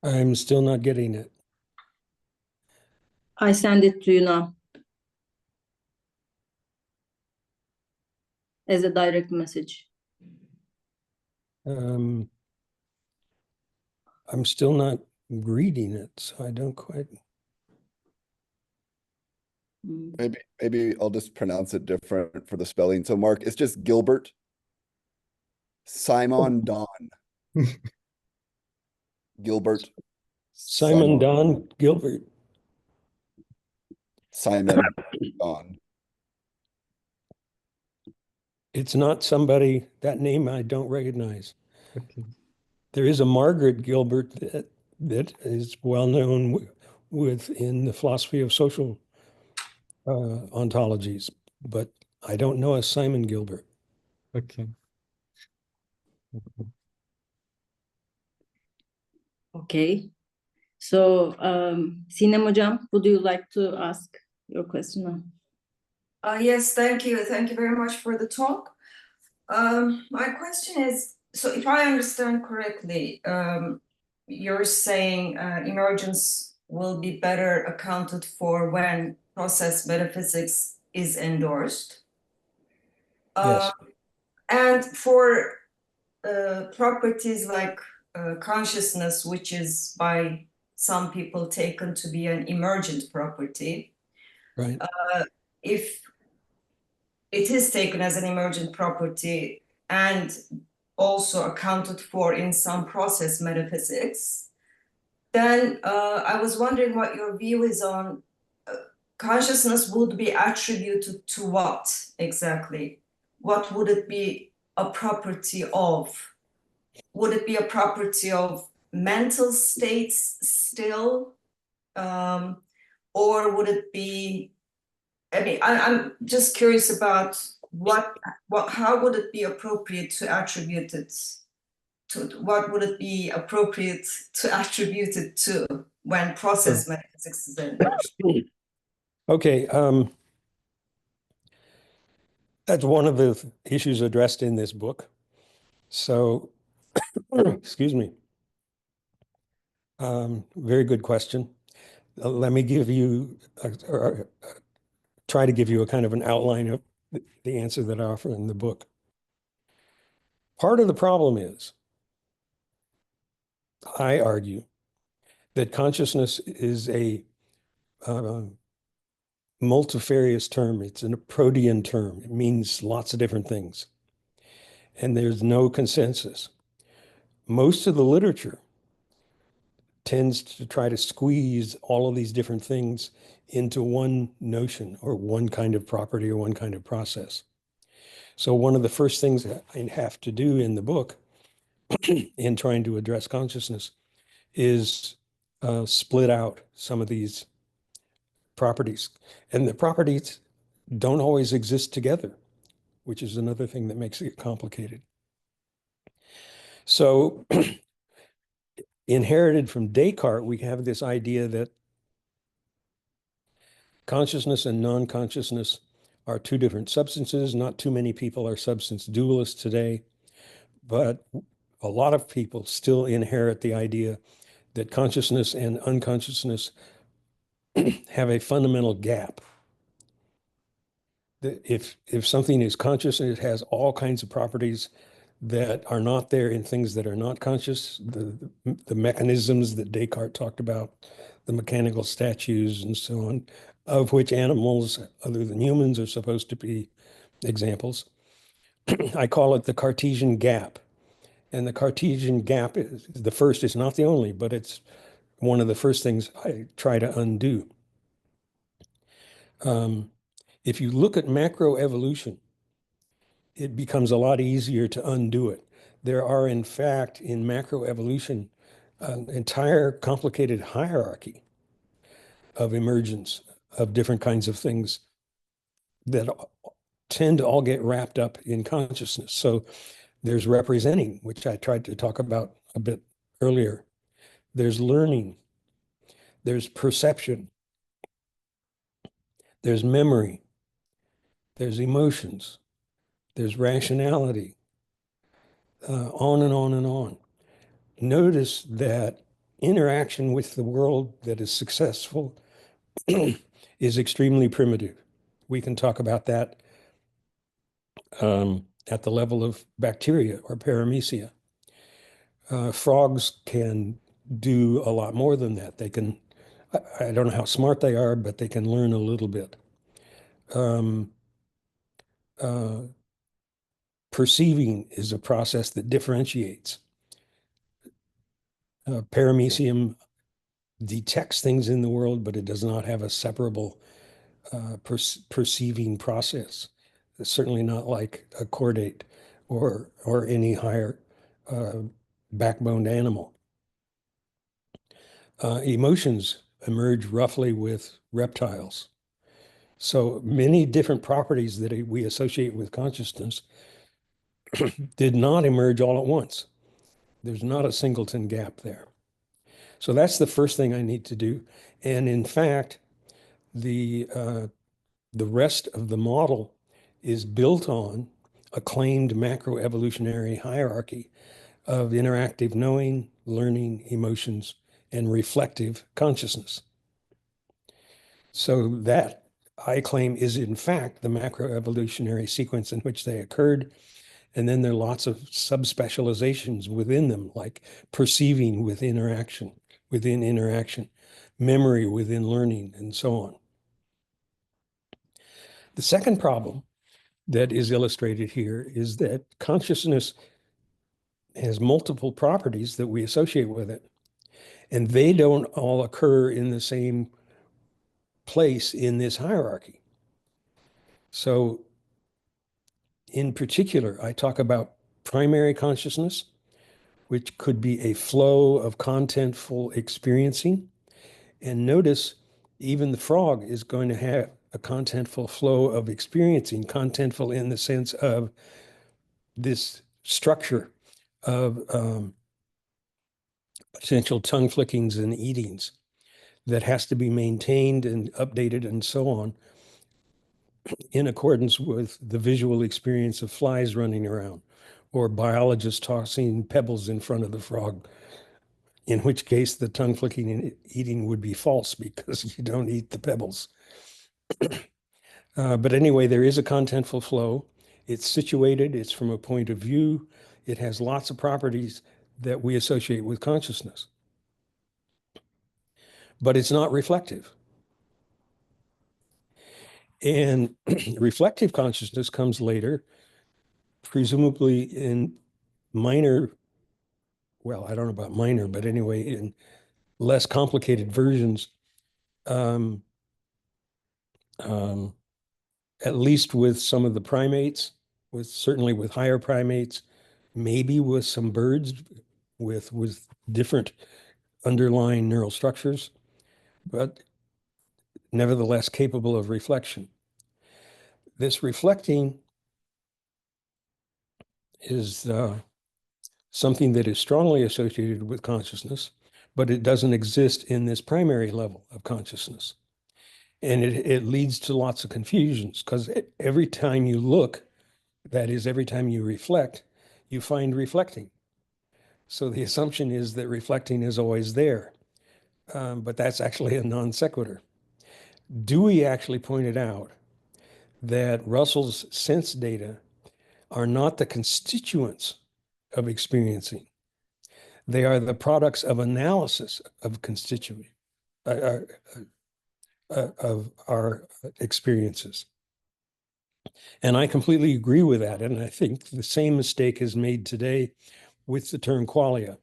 I'm still not getting it. I send it to you now as a direct message. I'm still not reading it, so I don't quite. Maybe I'll just pronounce it different for the spelling. So Mark, it's just Gilbert Simon Don. Gilbert Simon Don Gilbert. Simon Don. It's not somebody, that name I don't recognize. Okay. There is a Margaret Gilbert that is well known within the philosophy of social ontologies, but I don't know a Simon Gilbert. Okay. Okay. So, Sinem Hocam, would you like to ask your question now? Yes, thank you. Thank you very much for the talk. My question is, so if I understand correctly, you're saying emergence will be better accounted for when process metaphysics is endorsed. Yes. And for properties like consciousness, which is by some people taken to be an emergent property, Right. if it is taken as an emergent property and also accounted for in some process metaphysics, then I was wondering what your view is on consciousness would be attributed to what exactly? What would it be a property of? Would it be a property of mental states still? Or would it be, I mean, I'm just curious about how would it be appropriate to attribute it to, what would it be appropriate to attribute it to when process metaphysics is endorsed? Okay. That's one of the issues addressed in this book. So, excuse me. Very good question. Let me give you, try to give you a kind of an outline of the answer that I offer in the book. Part of the problem is, I argue, that consciousness is a multifarious term. It's a protean term. It means lots of different things. And there's no consensus. Most of the literature tends to try to squeeze all of these different things into one notion or one kind of property or one kind of process. So one of the first things that I have to do in the book in trying to address consciousness is split out some of these properties. And the properties don't always exist together, which is another thing that makes it complicated. So inherited from Descartes, we have this idea that consciousness and non-consciousness are two different substances. Not too many people are substance dualists today, but a lot of people still inherit the idea that consciousness and unconsciousness have a fundamental gap. That if something is conscious, it has all kinds of properties that are not there in things that are not conscious, the mechanisms that Descartes talked about, the mechanical statues and so on, of which animals other than humans are supposed to be examples. I call it the Cartesian gap. And the Cartesian gap is the first, it's not the only, but it's one of the first things I try to undo. If you look at macroevolution, it becomes a lot easier to undo it. There are, in fact, in macroevolution, an entire complicated hierarchy of emergence of different kinds of things that tend to all get wrapped up in consciousness. So there's representing, which I tried to talk about a bit earlier. There's learning. There's perception. There's memory. There's emotions. There's rationality. On and on and on. Notice that interaction with the world that is successful is extremely primitive. We can talk about that at the level of bacteria or paramecia. Frogs can do a lot more than that. They can, I don't know how smart they are, but they can learn a little bit. Perceiving is a process that differentiates. Paramecium detects things in the world, but it does not have a separable perceiving process. It's certainly not like a chordate or any higher backboned animal. Emotions emerge roughly with reptiles. So many different properties that we associate with consciousness did not emerge all at once. There's not a singleton gap there. So that's the first thing I need to do. And in fact, the rest of the model is built on a claimed macroevolutionary hierarchy of interactive knowing, learning, emotions, and reflective consciousness. So that, I claim, is in fact the macroevolutionary sequence in which they occurred. And then there are lots of subspecializations within them, like perceiving within interaction, memory within learning, and so on. The second problem that is illustrated here is that consciousness has multiple properties that we associate with it, and they don't all occur in the same place in this hierarchy. So in particular, I talk about primary consciousness, which could be a flow of contentful experiencing. And notice even the frog is going to have a contentful flow of experiencing, contentful in the sense of this structure of potential tongue flickings and eatings that has to be maintained and updated and so on in accordance with the visual experience of flies running around or biologists tossing pebbles in front of the frog, in which case the tongue flicking and eating would be false because you don't eat the pebbles. But anyway, there is a contentful flow. It's situated, it's from a point of view. It has lots of properties that we associate with consciousness. But it's not reflective. And reflective consciousness comes later, presumably in minor, well, I don't know about minor, but anyway, in less complicated versions, at least with some of the primates, certainly with higher primates, maybe with some birds with different underlying neural structures, but nevertheless capable of reflection. This reflecting is something that is strongly associated with consciousness, but it doesn't exist in this primary level of consciousness. And it leads to lots of confusions because every time you look, that is, every time you reflect, you find reflecting. So the assumption is that reflecting is always there, but that's actually a non sequitur. Dewey actually pointed out that Russell's sense data are not the constituents of experiencing. They are the products of analysis of constituent of our experiences. And I completely agree with that. And I think the same mistake is made today with the term qualia.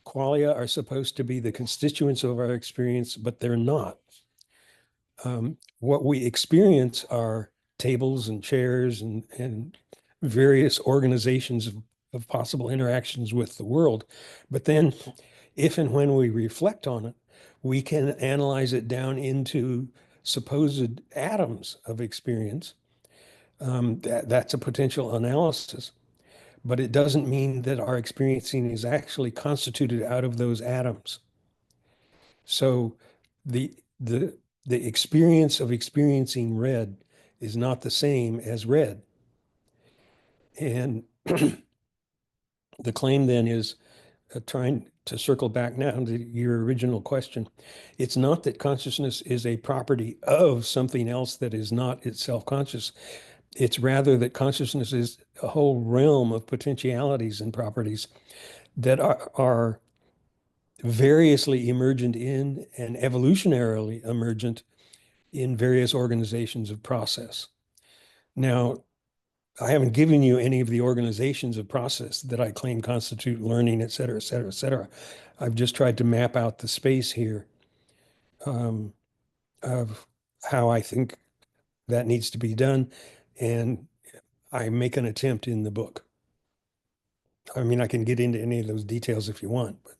Qualia are supposed to be the constituents of our experience, but they're not. What we experience are tables and chairs and various organizations of possible interactions with the world. But then if and when we reflect on it, we can analyze it down into supposed atoms of experience. That's a potential analysis, but it doesn't mean that our experiencing is actually constituted out of those atoms. So the experience of experiencing red is not the same as red. And the claim then is trying to circle back now to your original question. It's not that consciousness is a property of something else that is not itself conscious. It's rather that consciousness is a whole realm of potentialities and properties that are variously emergent in and evolutionarily emergent in various organizations of process. Now, I haven't given you any of the organizations of process that I claim constitute learning, et cetera, et cetera, et cetera. I've just tried to map out the space here of how I think that needs to be done. And I make an attempt in the book. I mean, I can get into any of those details if you want. But.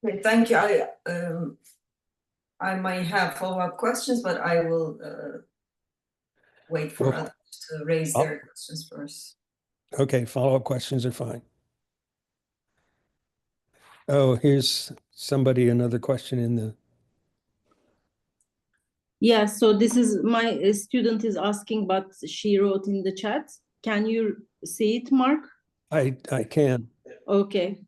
Okay, thank you. I might have follow-up questions, but I will wait for others to raise their questions first. Okay, follow-up questions are fine. Oh, here's somebody, another question in the. Yeah, so this is my student is asking, but she wrote in the chat. Can you see it, Mark? I can. Okay.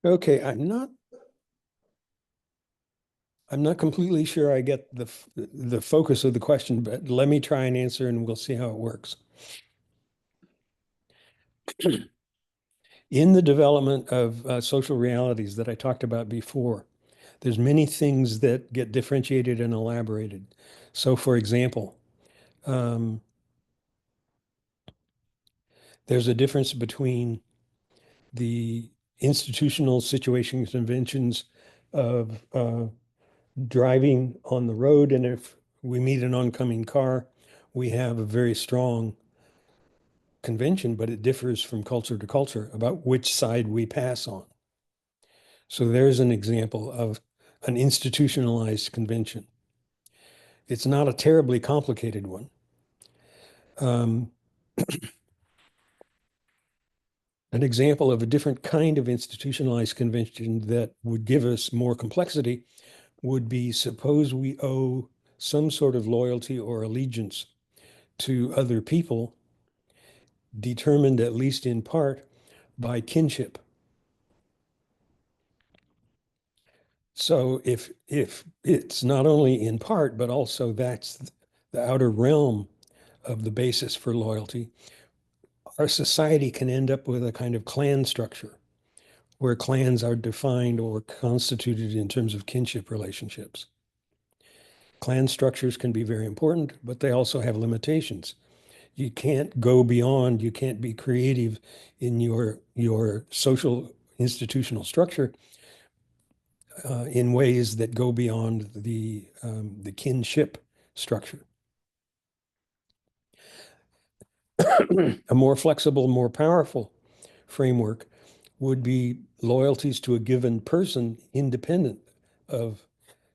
Okay, I'm not completely sure I get the focus of the question, but let me try and answer and we'll see how it works. In the development of social realities that I talked about before, there's many things that get differentiated and elaborated. So for example, there's a difference between the institutional situation conventions of driving on the road, and if we meet an oncoming car, we have a very strong convention, but it differs from culture to culture about which side we pass on. So there's an example of an institutionalized convention. It's not a terribly complicated one. An example of a different kind of institutionalized convention that would give us more complexity would be, suppose we owe some sort of loyalty or allegiance to other people, determined at least in part by kinship. So if it's not only in part, but also that's the outer realm of the basis for loyalty, our society can end up with a kind of clan structure where clans are defined or constituted in terms of kinship relationships. Clan structures can be very important, but they also have limitations. You can't go beyond, you can't be creative in your social institutional structure in ways that go beyond the kinship structure. A more flexible, more powerful framework would be loyalties to a given person independent of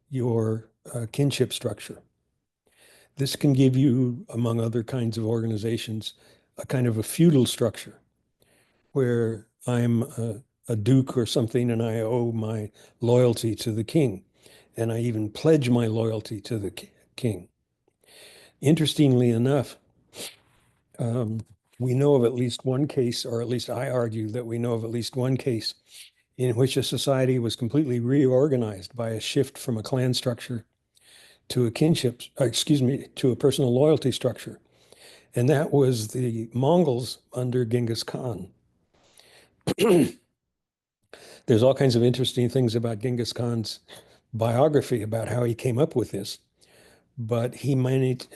your kinship structure. This can give you, among other kinds of organizations, a kind of a feudal structure where I'm a duke or something and I owe my loyalty to the king. and I even pledge my loyalty to the king. Interestingly enough, we know of at least one case, or at least I argue that we know of at least one case in which a society was completely reorganized by a shift from a clan structure to a kinship, to a personal loyalty structure. And that was the Mongols under Genghis Khan. There's all kinds of interesting things about Genghis Khan's biography about how he came up with this, but he managed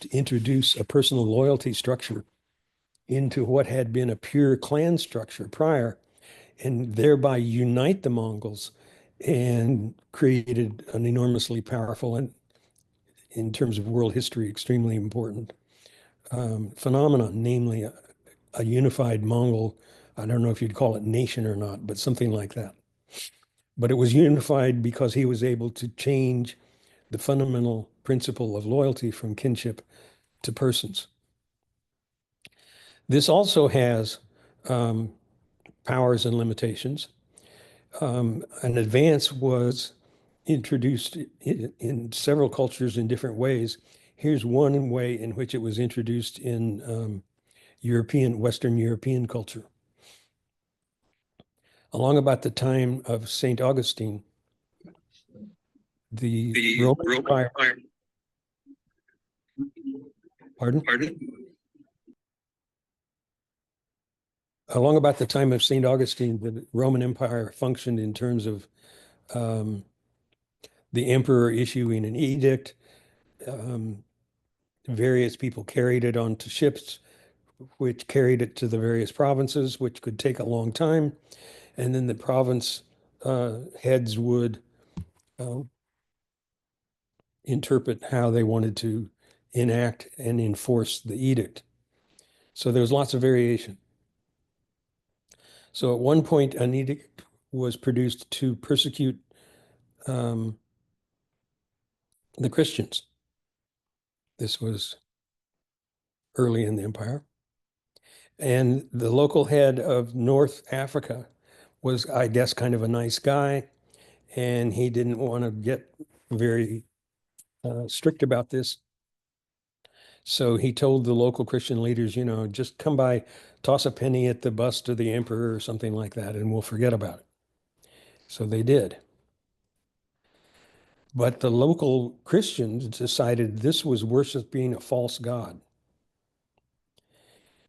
to introduce a personal loyalty structure into what had been a pure clan structure prior, and thereby unite the Mongols and created an enormously powerful and, in terms of world history, extremely important phenomenon, namely a unified Mongol, I don't know if you'd call it nation or not, but something like that. But it was unified because he was able to change the fundamental principle of loyalty from kinship to persons. This also has powers and limitations. An advance was introduced in several cultures in different ways. Here's one way in which it was introduced in Western European culture. Along about the time of St. Augustine, the Roman Empire. Pardon? Along about the time of St. Augustine, the Roman Empire functioned in terms of the emperor issuing an edict. Various people carried it onto ships, which carried it to the various provinces, which could take a long time. And then the province heads would interpret how they wanted to enact and enforce the edict. So there was lots of variation. So at one point, an edict was produced to persecute the Christians. This was early in the empire. And the local head of North Africa was, I guess, kind of a nice guy. And he didn't want to get very strict about this. So he told the local Christian leaders, just come by, toss a penny at the bust of the emperor or something like that, and we'll forget about it. So they did. But the local Christians decided this was worshiping a false god.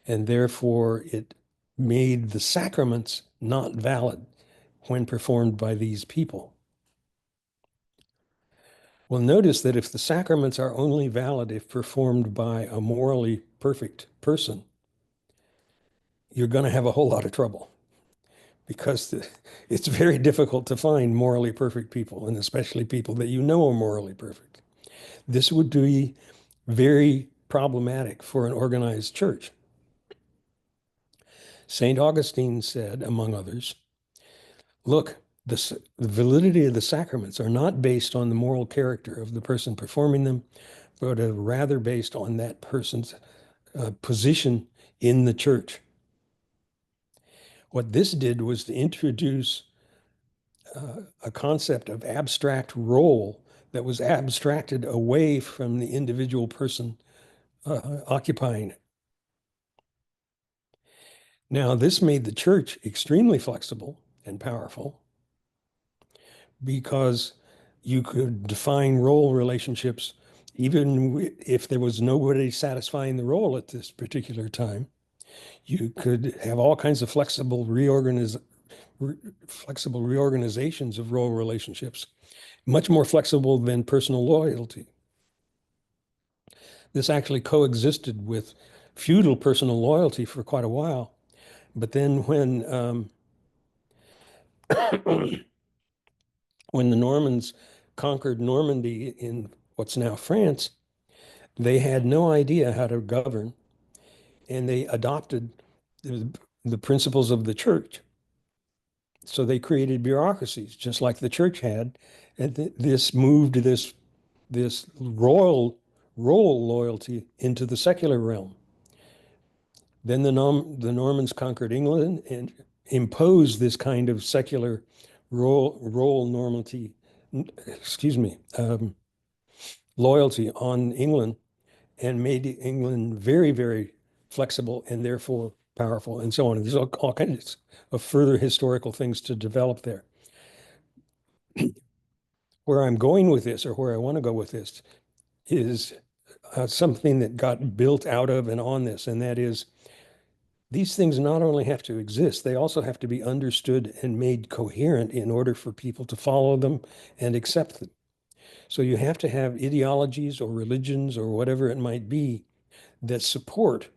And therefore it made the sacraments not valid when performed by these people. Well, notice that if the sacraments are only valid if performed by a morally perfect person, you're going to have a whole lot of trouble, because it's very difficult to find morally perfect people, and especially people that you know are morally perfect. This would be very problematic for an organized church. St. Augustine said, among others, look, the validity of the sacraments are not based on the moral character of the person performing them, but are rather based on that person's position in the church. What this did was to introduce a concept of abstract role that was abstracted away from the individual person occupying it. Now, this made the church extremely flexible and powerful, because you could define role relationships even if there was nobody satisfying the role at this particular time. You could have all kinds of flexible reorganizations of role relationships, much more flexible than personal loyalty. This actually coexisted with feudal personal loyalty for quite a while. But then when when the Normans conquered Normandy in what's now France, they had no idea how to govern, and they adopted the principles of the church. So they created bureaucracies, just like the church had, and this moved this royal loyalty into the secular realm. Then the Normans conquered England and imposed this kind of secular role normality excuse me, loyalty on England and made England very, very flexible and therefore powerful and so on. There's all kinds of further historical things to develop there. Where I'm going with this, or where I want to go with this, is something that got built out of and on this, and that is these things not only have to exist, they also have to be understood and made coherent in order for people to follow them and accept them. So you have to have ideologies or religions or whatever it might be that support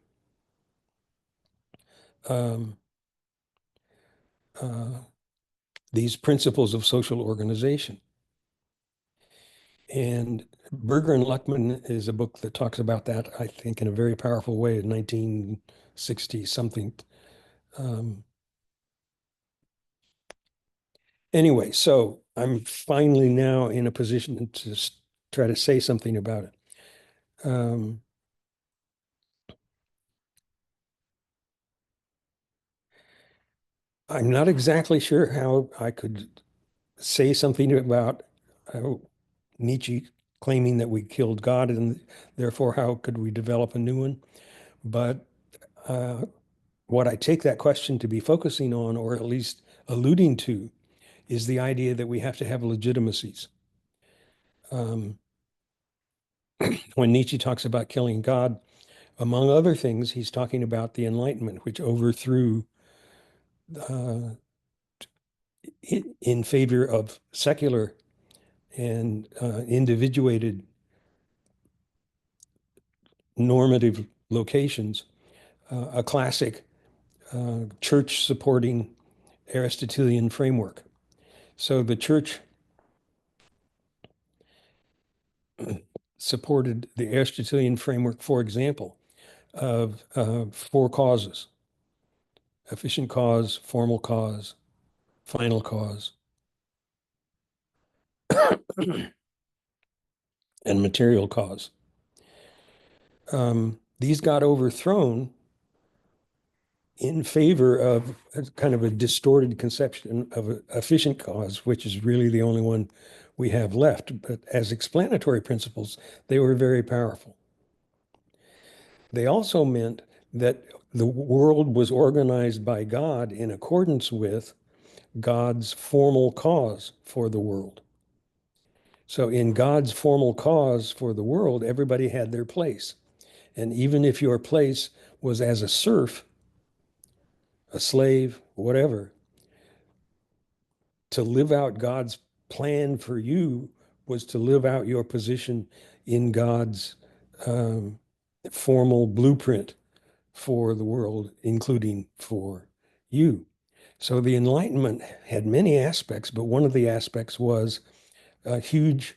these principles of social organization. And Berger and Luckman is a book that talks about that, I think, in a very powerful way in 1960 something. Anyway, so I'm finally now in a position to try to say something about it. I'm not exactly sure how I could say something about Nietzsche claiming that we killed God, and therefore how could we develop a new one? But what I take that question to be focusing on, or at least alluding to, is the idea that we have to have legitimacies. When Nietzsche talks about killing God, among other things, he's talking about the Enlightenment, which overthrew in favor of secular and individuated normative locations, a classic church supporting Aristotelian framework. So the church supported the Aristotelian framework, for example, of four causes: efficient cause, formal cause, final cause, and material cause. These got overthrown in favor of kind of a distorted conception of an efficient cause, which is really the only one we have left. But as explanatory principles, they were very powerful. They also meant that the world was organized by God in accordance with God's formal cause for the world. So in God's formal cause for the world, everybody had their place. And even if your place was as a serf, a slave, whatever, to live out God's plan for you was to live out your position in God's formal blueprint for the world, including for you. So the Enlightenment had many aspects, but one of the aspects was a huge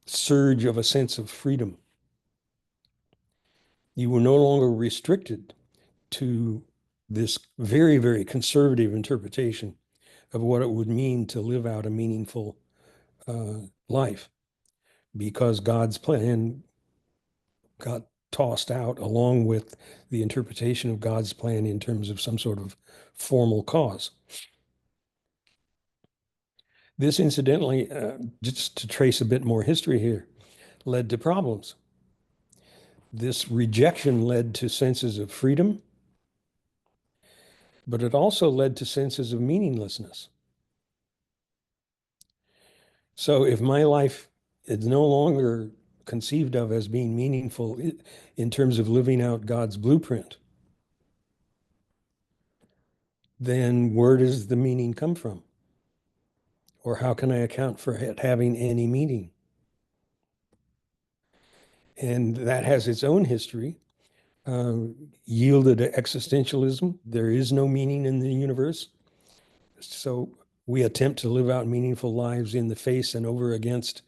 surge of a sense of freedom. You were no longer restricted to this very, very conservative interpretation of what it would mean to live out a meaningful life, because God's plan got tossed out along with the interpretation of God's plan in terms of some sort of formal cause. This, incidentally, just to trace a bit more history here, led to problems. This rejection led to senses of freedom, but it also led to senses of meaninglessness. So if my life is no longer conceived of as being meaningful in terms of living out God's blueprint, then where does the meaning come from? Or how can I account for it having any meaning? And that has its own history, yielded to existentialism. There is no meaning in the universe. So we attempt to live out meaningful lives in the face and over against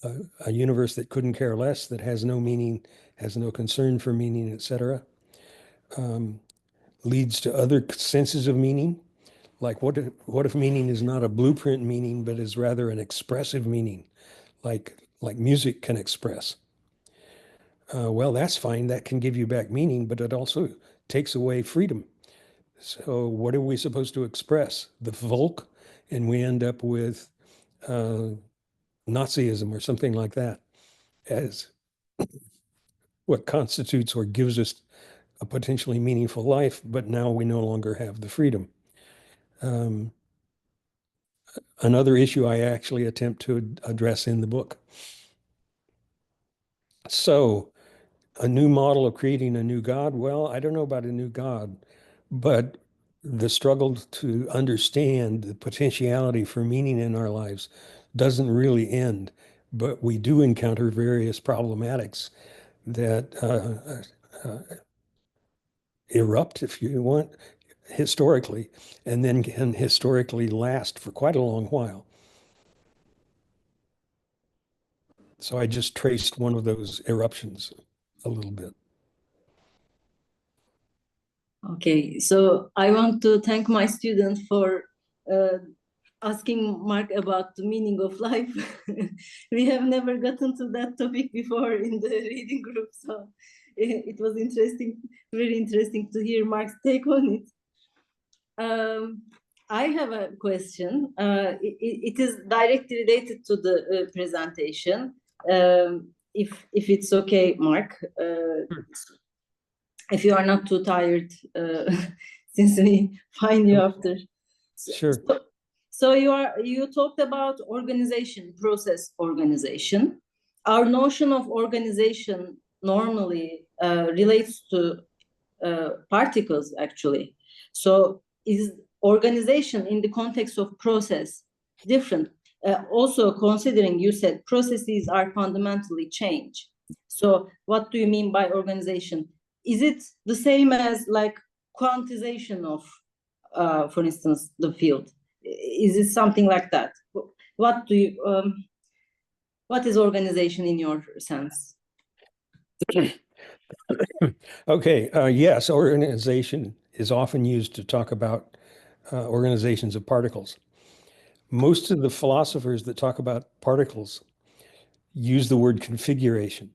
a universe that couldn't care less, that has no meaning, has no concern for meaning, etc. Leads to other senses of meaning. Like what if meaning is not a blueprint meaning, but is rather an expressive meaning, like music can express? Well, that's fine. That can give you back meaning, but it also takes away freedom. So what are we supposed to express? The Volk, and we end up with Nazism or something like that as what constitutes or gives us a potentially meaningful life, but now we no longer have the freedom. Another issue I actually attempt to address in the book. So, a new model of creating a new God. Well, I don't know about a new God, but the struggle to understand the potentiality for meaning in our lives doesn't really end, but we do encounter various problematics that erupt, if you want, historically, and then can historically last for quite a long while. So I just traced one of those eruptions a little bit. Okay, so I want to thank my student for asking Mark about the meaning of life. We have never gotten to that topic before in the reading group, so it was interesting, very interesting to hear Mark's take on it. I have a question. It is directly related to the presentation. If it's okay, Mark, if you are not too tired, since we find you after. Sure. So you talked about organization, process organization. Our notion of organization normally relates to particles, actually. So is organization in the context of process different? Also considering you said processes are fundamentally change. So what do you mean by organization? Is it the same as like quantization of, for instance, the field? Is it something like that? What do you, what is organization in your sense? Okay, yes, organization is often used to talk about organizations of particles. Most of the philosophers that talk about particles use the word configuration.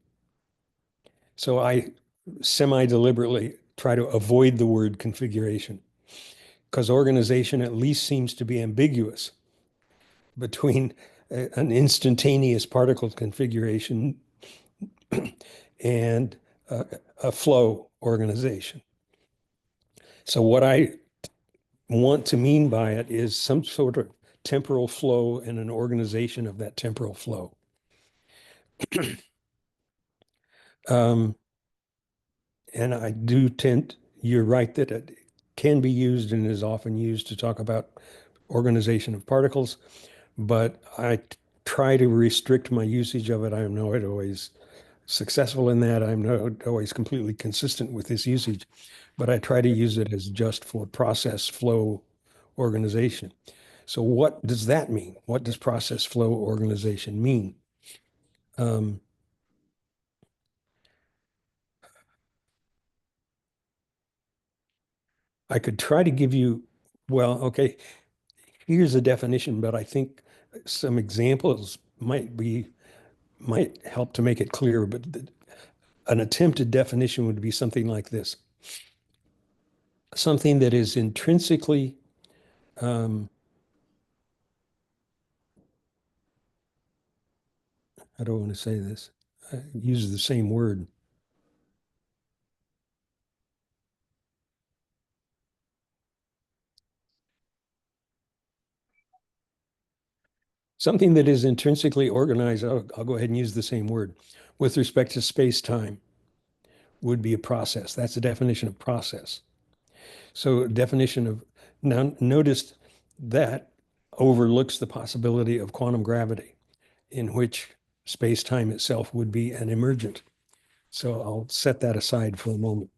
So I semi-deliberately try to avoid the word configuration because organization at least seems to be ambiguous between an instantaneous particle configuration and a flow organization. So what I want to mean by it is some sort of temporal flow and an organization of that temporal flow. And I do tend, you're right that it can be used and is often used to talk about organization of particles, but I try to restrict my usage of it. I'm not always successful in that. I'm not always completely consistent with this usage, but I try to use it as just for process flow organization. So what does that mean? What does process flow organization mean? I could try to give you, well, okay, here's a definition, but I think some examples might help to make it clearer, but an attempted definition would be something like this. Something that is intrinsically I don't want to say this, use the same word. Something that is intrinsically organized, I'll go ahead and use the same word, with respect to space-time would be a process. That's the definition of process. So definition of, now notice that overlooks the possibility of quantum gravity, in which space-time itself would be an emergent. So I'll set that aside for a moment.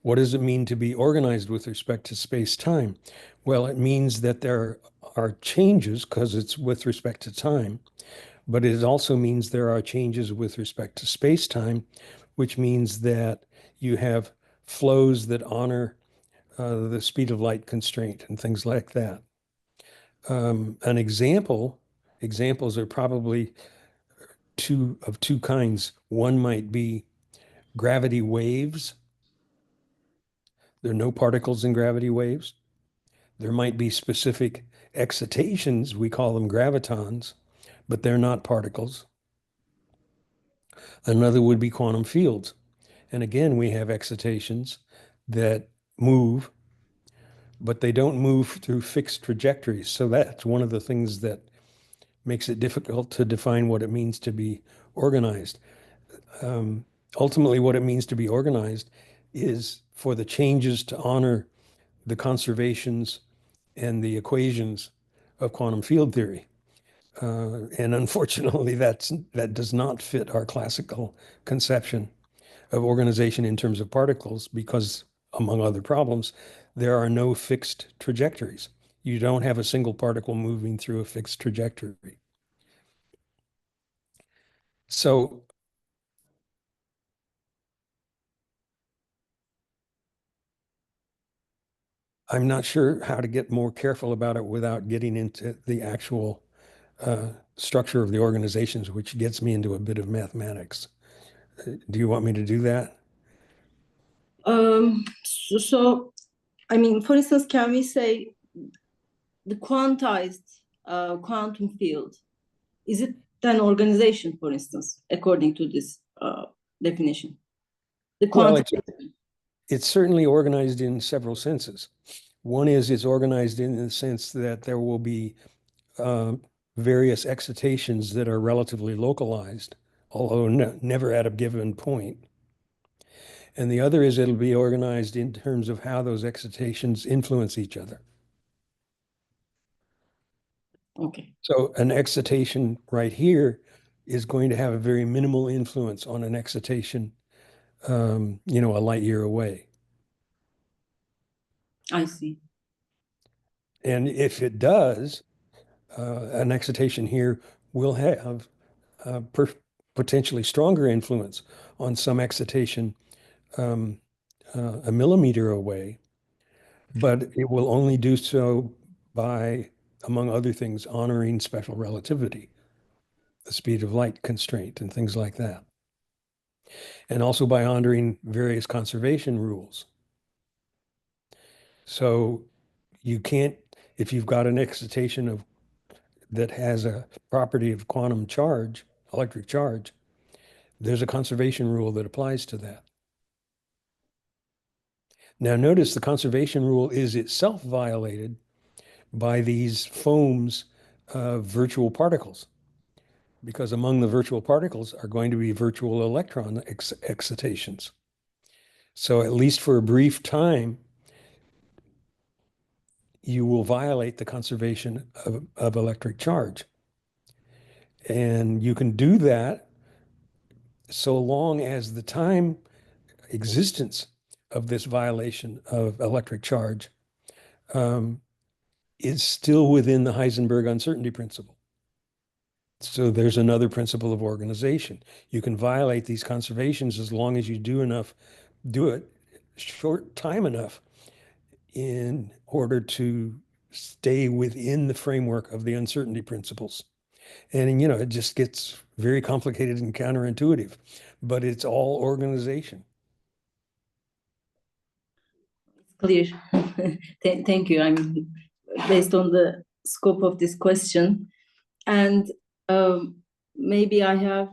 What does it mean to be organized with respect to space-time? Well, it means that there are changes because it's with respect to time, but it also means there are changes with respect to space-time, which means that you have flows that honor the speed of light constraint and things like that. Examples are probably two kinds. One might be gravity waves. There are no particles in gravity waves. There might be specific excitations, we call them gravitons, but they're not particles. Another would be quantum fields. And again, we have excitations that move, but they don't move through fixed trajectories. So that's one of the things that makes it difficult to define what it means to be organized. Ultimately, what it means to be organized is for the changes to honor the conservations and the equations of quantum field theory. And unfortunately, that does not fit our classical conception of organization in terms of particles because, among other problems, there are no fixed trajectories. You don't have a single particle moving through a fixed trajectory. So I'm not sure how to get more careful about it without getting into the actual structure of the organizations, which gets me into a bit of mathematics. Do you want me to do that? I mean, for instance, can we say the quantized quantum field, is it an organization, for instance, according to this definition? Well, it's certainly organized in several senses. One is it's organized in the sense that there will be various excitations that are relatively localized, although never at a given point. And the other is it'll be organized in terms of how those excitations influence each other. Okay. So an excitation right here is going to have a very minimal influence on an excitation, you know, a light year away. I see. And if it does, an excitation here will have potentially stronger influence on some excitation a millimeter away, but it will only do so by, among other things, honoring special relativity, the speed of light constraint and things like that. And also by honoring various conservation rules. So you can't, if you've got an excitation that has a property of quantum charge, electric charge, there's a conservation rule that applies to that. Now notice the conservation rule is itself violated by these foams of virtual particles, because among the virtual particles are going to be virtual electron excitations. So at least for a brief time, you will violate the conservation of electric charge. And you can do that so long as the time existence of this violation of electric charge is still within the Heisenberg uncertainty principle. So there's another principle of organization. You can violate these conservations as long as you do it short time enough in order to stay within the framework of the uncertainty principles. And, you know, it just gets very complicated and counterintuitive, but it's all organization. Clear. Thank you. I'm based on the scope of this question. And maybe I have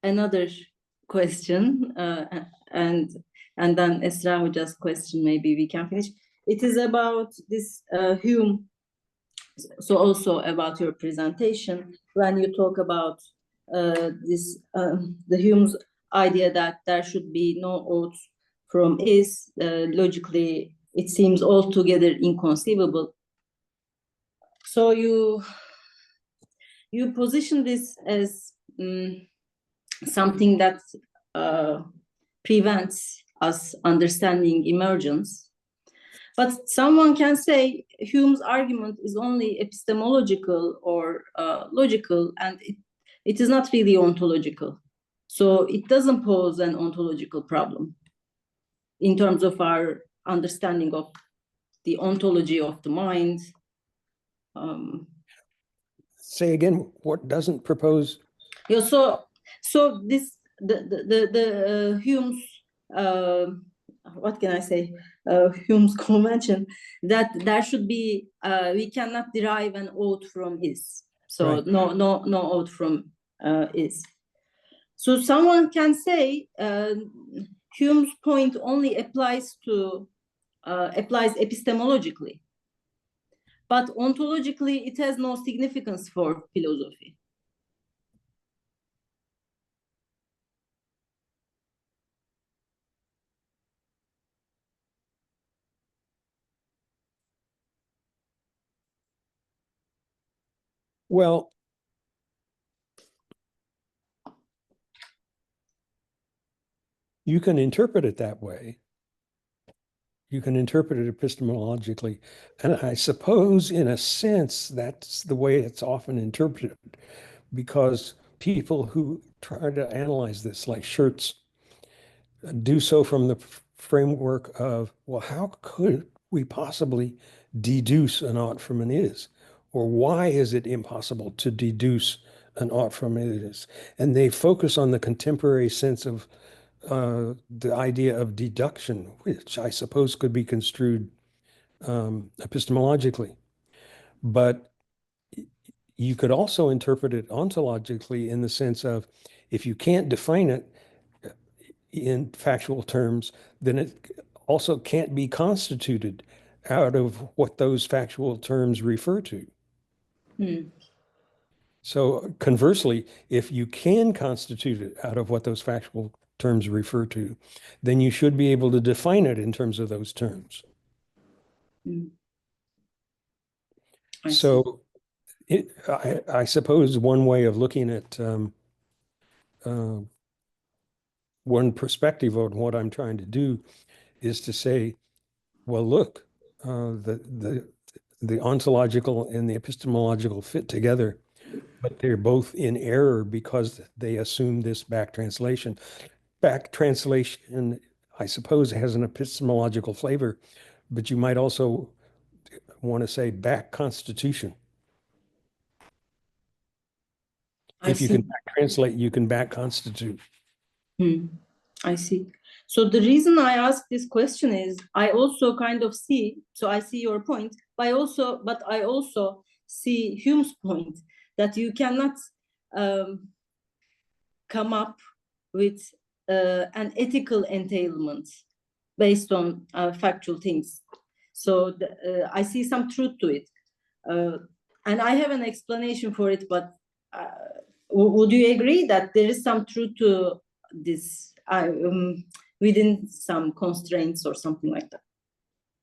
another question, and then Esra Hoca's question, maybe we can finish. It is about this Hume. So also about your presentation, when you talk about this, the Hume's idea that there should be no ought from is, logically, it seems altogether inconceivable. So you position this as something that prevents us understanding emergence. But someone can say Hume's argument is only epistemological or logical, and it is not really ontological. So it doesn't pose an ontological problem in terms of our understanding of the ontology of the mind. Say again, what doesn't propose? Yeah, so this the Hume's what can I say, Hume's convention, that there should be, we cannot derive an ought from is. So Right. no ought from is. So someone can say Hume's point only applies epistemologically, but ontologically it has no significance for philosophy. Well, you can interpret it that way. You can interpret it epistemologically. And I suppose, in a sense, that's the way it's often interpreted, because people who try to analyze this, like Schertz, do so from the framework of, well, how could we possibly deduce an ought from an is? Or why is it impossible to deduce an ought from an is? And they focus on the contemporary sense of the idea of deduction, which I suppose could be construed epistemologically. But you could also interpret it ontologically in the sense of, if you can't define it in factual terms, then it also can't be constituted out of what those factual terms refer to. So conversely, if you can constitute it out of what those factual terms refer to, then you should be able to define it in terms of those terms. So I suppose one way of looking at one perspective on what I'm trying to do is to say, well, look, the ontological and the epistemological fit together, but they're both in error because they assume this back translation. Back translation, I suppose, has an epistemological flavor, but you might also want to say back constitution. If you can back translate, you can back constitute. I see. So the reason I ask this question is I also kind of see, so I see your point, but I also see Hume's point that you cannot come up with an ethical entailment based on factual things. So I see some truth to it. And I have an explanation for it, but would you agree that there is some truth to this within some constraints or something like that?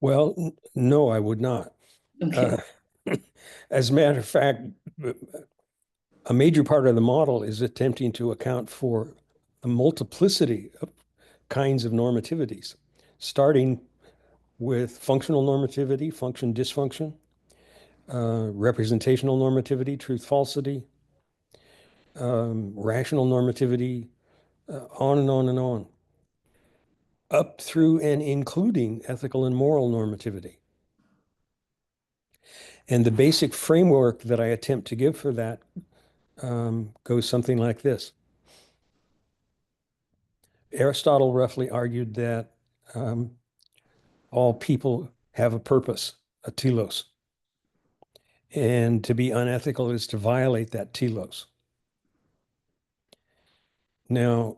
Well, no, I would not. Okay. As a matter of fact, a major part of the model is attempting to account for a multiplicity of kinds of normativities, starting with functional normativity, function dysfunction, representational normativity, truth falsity, rational normativity, on and on and on, up through and including ethical and moral normativity. And the basic framework that I attempt to give for that goes something like this. Aristotle roughly argued that all people have a purpose, a telos. And to be unethical is to violate that telos. Now,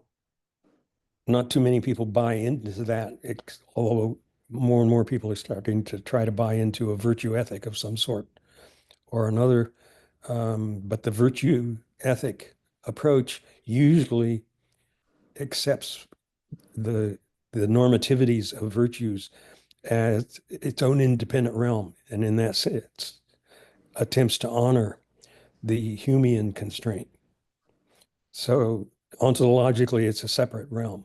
not too many people buy into that, although more and more people are starting to try to buy into a virtue ethic of some sort or another. But the virtue ethic approach usually accepts the normativities of virtues as its own independent realm, and in that sense attempts to honor the Humean constraint. So ontologically, it's a separate realm.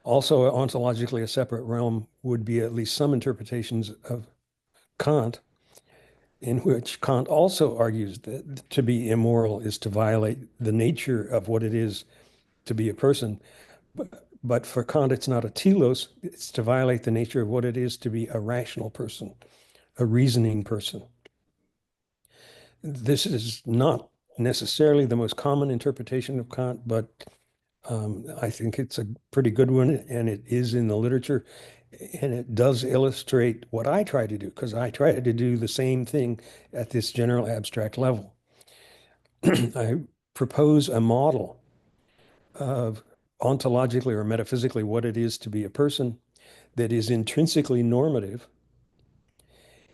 Also, ontologically, a separate realm would be at least some interpretations of Kant, in which Kant also argues that to be immoral is to violate the nature of what it is to be a person. But for Kant, it's not a telos, it's to violate the nature of what it is to be a rational person, a reasoning person. This is not necessarily the most common interpretation of Kant, but I think it's a pretty good one, and it is in the literature, and it does illustrate what I try to do, because I try to do the same thing at this general abstract level. I propose a model of ontologically or metaphysically what it is to be a person that is intrinsically normative,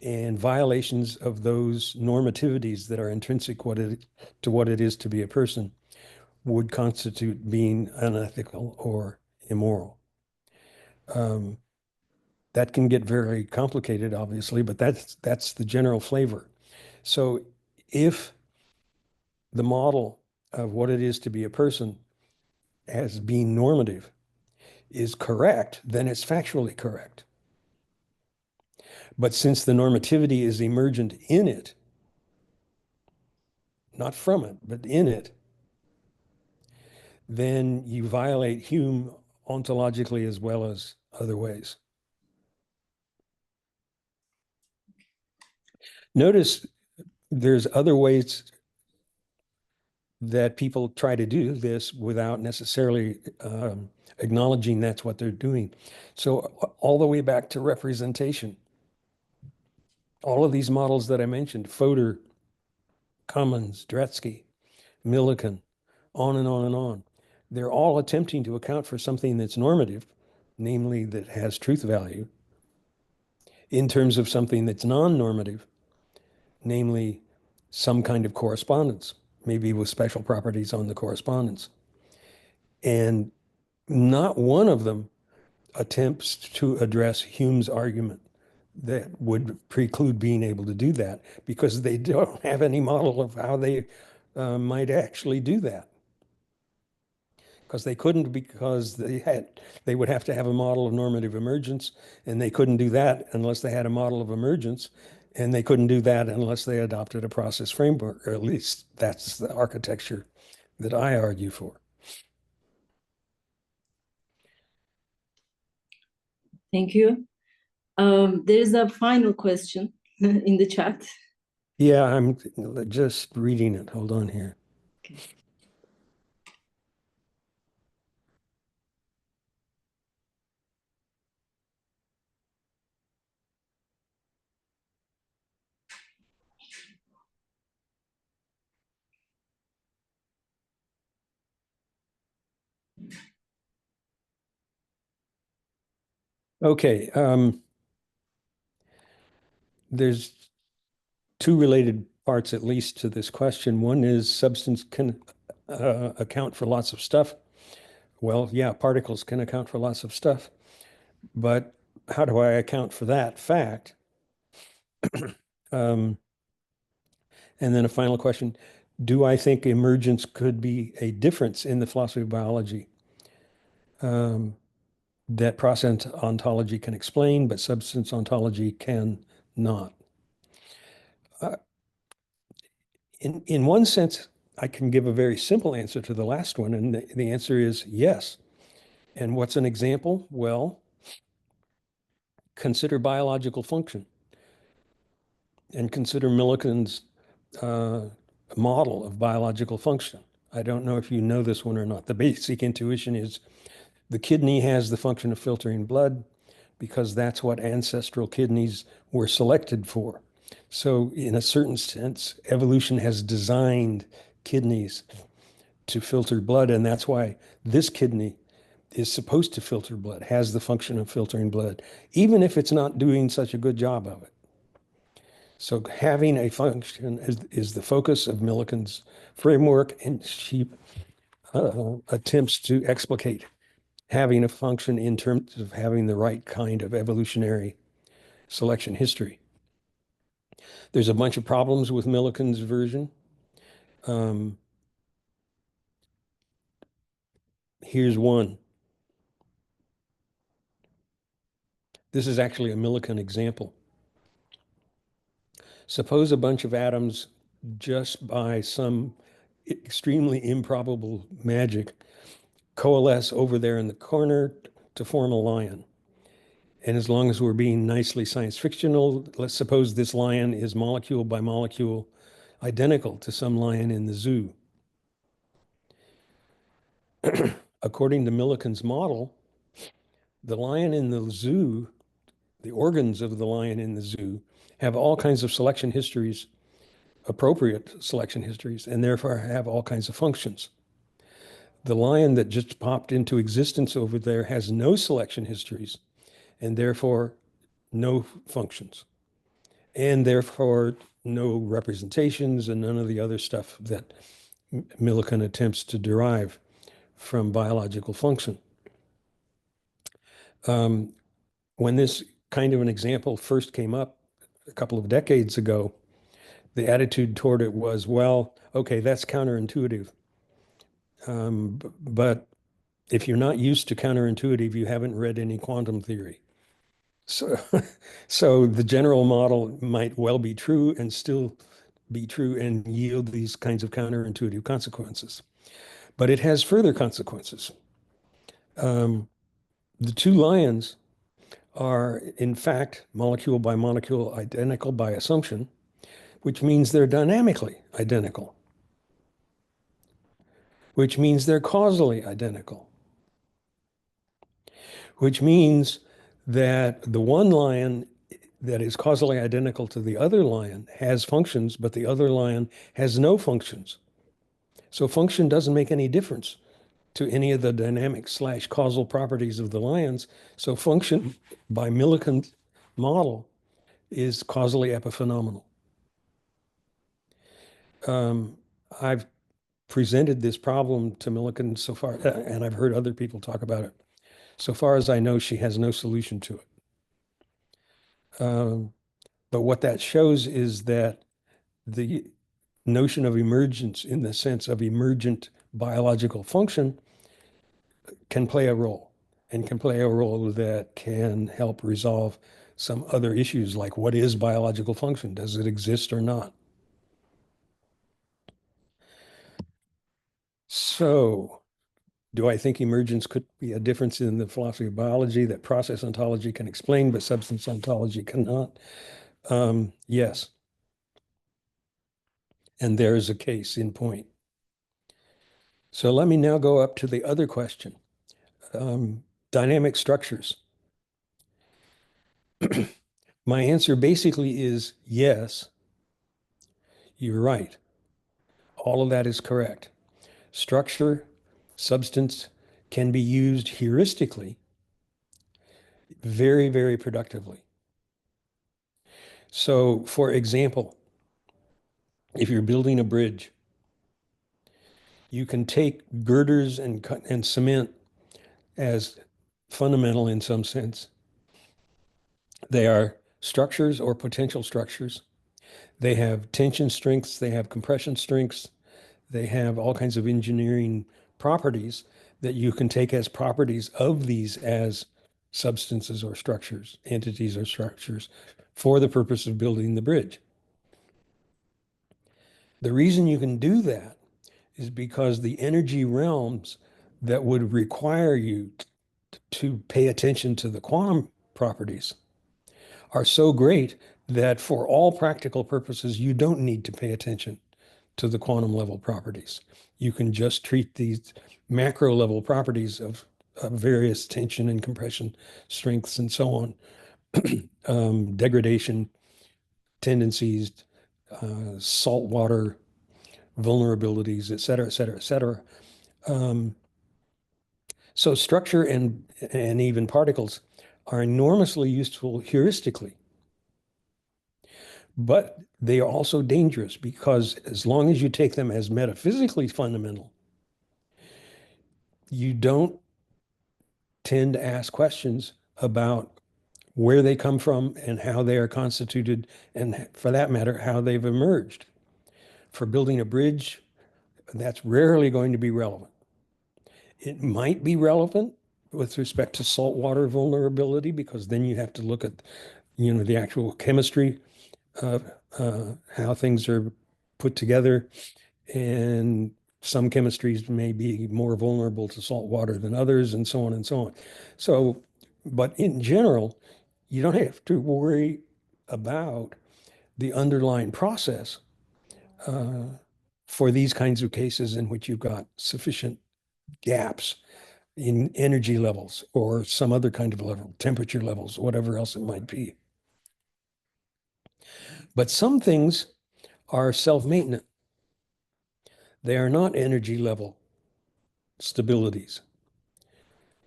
and violations of those normativities that are intrinsic to what it is to be a person would constitute being unethical or immoral. That can get very complicated, obviously, but that's the general flavor. So if the model of what it is to be a person as being normative is correct, then it's factually correct. But since the normativity is emergent in it, not from it, but in it, then you violate Hume ontologically as well as other ways. Notice there's other ways that people try to do this without necessarily acknowledging that's what they're doing. So all the way back to representation, all of these models that I mentioned, Fodor, Cummins, Dretske, Millikan, on and on and on, they're all attempting to account for something that's normative, namely that has truth value, in terms of something that's non-normative, namely some kind of correspondence, maybe with special properties on the correspondence. And not one of them attempts to address Hume's argument that would preclude being able to do that, because they don't have any model of how they might actually do that. Because they couldn't, because they would have to have a model of normative emergence, and they couldn't do that unless they had a model of emergence, and they couldn't do that unless they adopted a process framework, or at least that's the architecture that I argue for. Thank you. There's a final question in the chat. Yeah, I'm just reading it. Hold on here. Okay. Okay, there's two related parts, at least, to this question. One is substance can account for lots of stuff. Well, yeah, particles can account for lots of stuff, but how do I account for that fact? And then a final question, do I think emergence could be a difference in the philosophy of biology that process ontology can explain, but substance ontology can not? In one sense, I can give a very simple answer to the last one, and the answer is yes. And what's an example? Well, consider biological function, and consider Millikan's model of biological function. I don't know if you know this one or not. The basic intuition is the kidney has the function of filtering blood because that's what ancestral kidneys were selected for. So in a certain sense, evolution has designed kidneys to filter blood, and that's why this kidney is supposed to filter blood, has the function of filtering blood, even if it's not doing such a good job of it. So having a function is the focus of Millikan's framework, and she attempts to explicate having a function in terms of having the right kind of evolutionary selection history. There's a bunch of problems with Millikan's version. Here's one. This is actually a Millikan example. Suppose a bunch of atoms, just by some extremely improbable magic, coalesce over there in the corner to form a lion. And as long as we're being nicely science fictional, let's suppose this lion is molecule by molecule identical to some lion in the zoo. according to Millikan's model, the lion in the zoo, the organs of the lion in the zoo, have all kinds of selection histories, appropriate selection histories, and therefore have all kinds of functions. The lion that just popped into existence over there has no selection histories, and therefore no functions, and therefore no representations and none of the other stuff that Millikan attempts to derive from biological function. When this kind of an example first came up a couple of decades ago, the attitude toward it was, well, okay, that's counterintuitive. But if you're not used to counterintuitive, you haven't read any quantum theory. So, so the general model might well be true and still be true and yield these kinds of counterintuitive consequences. But it has further consequences. The two lions are, in fact, molecule by molecule identical by assumption, which means they're dynamically identical, which means they're causally identical, which means that the one lion that is causally identical to the other lion has functions, but the other lion has no functions. So function doesn't make any difference to any of the dynamic / causal properties of the lions. So function, by Millikan's model, is causally epiphenomenal. I've presented this problem to Millikan so far, and I've heard other people talk about it. So far as I know, she has no solution to it. But what that shows is that the notion of emergence in the sense of emergent biological function can play a role, and can play a role that can help resolve some other issues like what is biological function? Does it exist or not? So, do I think emergence could be a difference in the philosophy of biology that process ontology can explain, but substance ontology cannot? Yes. And there is a case in point. So let me now go up to the other question. Dynamic structures. My answer basically is yes, you're right. All of that is correct. Structure, substance can be used heuristically very, very productively. So, for example, if you're building a bridge, you can take girders and cement as fundamental in some sense. They are structures or potential structures. They have tension strengths, they have compression strengths, they have all kinds of engineering properties that you can take as properties of these as substances or structures, entities or structures, for the purpose of building the bridge. The reason you can do that is because the energy realms that would require you to pay attention to the quantum properties are so great that for all practical purposes, you don't need to pay attention to the quantum level properties. You can just treat these macro level properties of various tension and compression strengths and so on, degradation tendencies, saltwater vulnerabilities, et cetera, et cetera, et cetera. So structure and even particles are enormously useful heuristically. But they are also dangerous because as long as you take them as metaphysically fundamental, you don't tend to ask questions about where they come from and how they are constituted, and for that matter, how they've emerged. For building a bridge, that's rarely going to be relevant. It might be relevant with respect to saltwater vulnerability, because then you have to look at, the actual chemistry of how things are put together, and some chemistries may be more vulnerable to salt water than others, and so on and so on. So, but in general, you don't have to worry about the underlying process for these kinds of cases in which you've got sufficient gaps in energy levels or some other kind of level, temperature levels, whatever else it might be. But some things are self-maintenance. They are not energy level stabilities.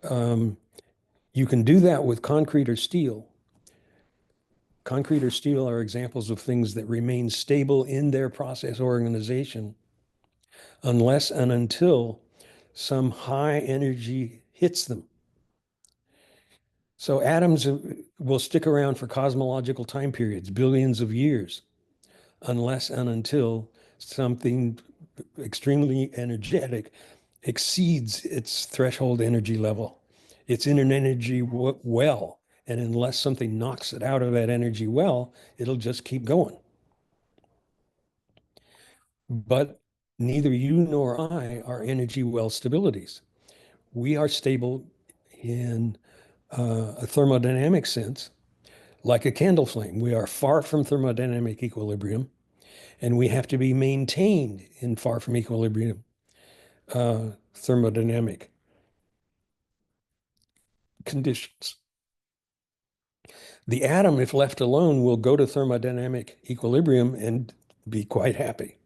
You can do that with concrete or steel. Concrete or steel are examples of things that remain stable in their process organization unless and until some high energy hits them. So atoms will stick around for cosmological time periods, billions of years, unless and until something extremely energetic exceeds its threshold energy level. It's in an energy well, and unless something knocks it out of that energy well, it'll just keep going. But neither you nor I are energy well stabilities. We are stable in a thermodynamic sense, like a candle flame. We are far from thermodynamic equilibrium, and we have to be maintained in far from equilibrium thermodynamic conditions. The atom, if left alone, will go to thermodynamic equilibrium and be quite happy.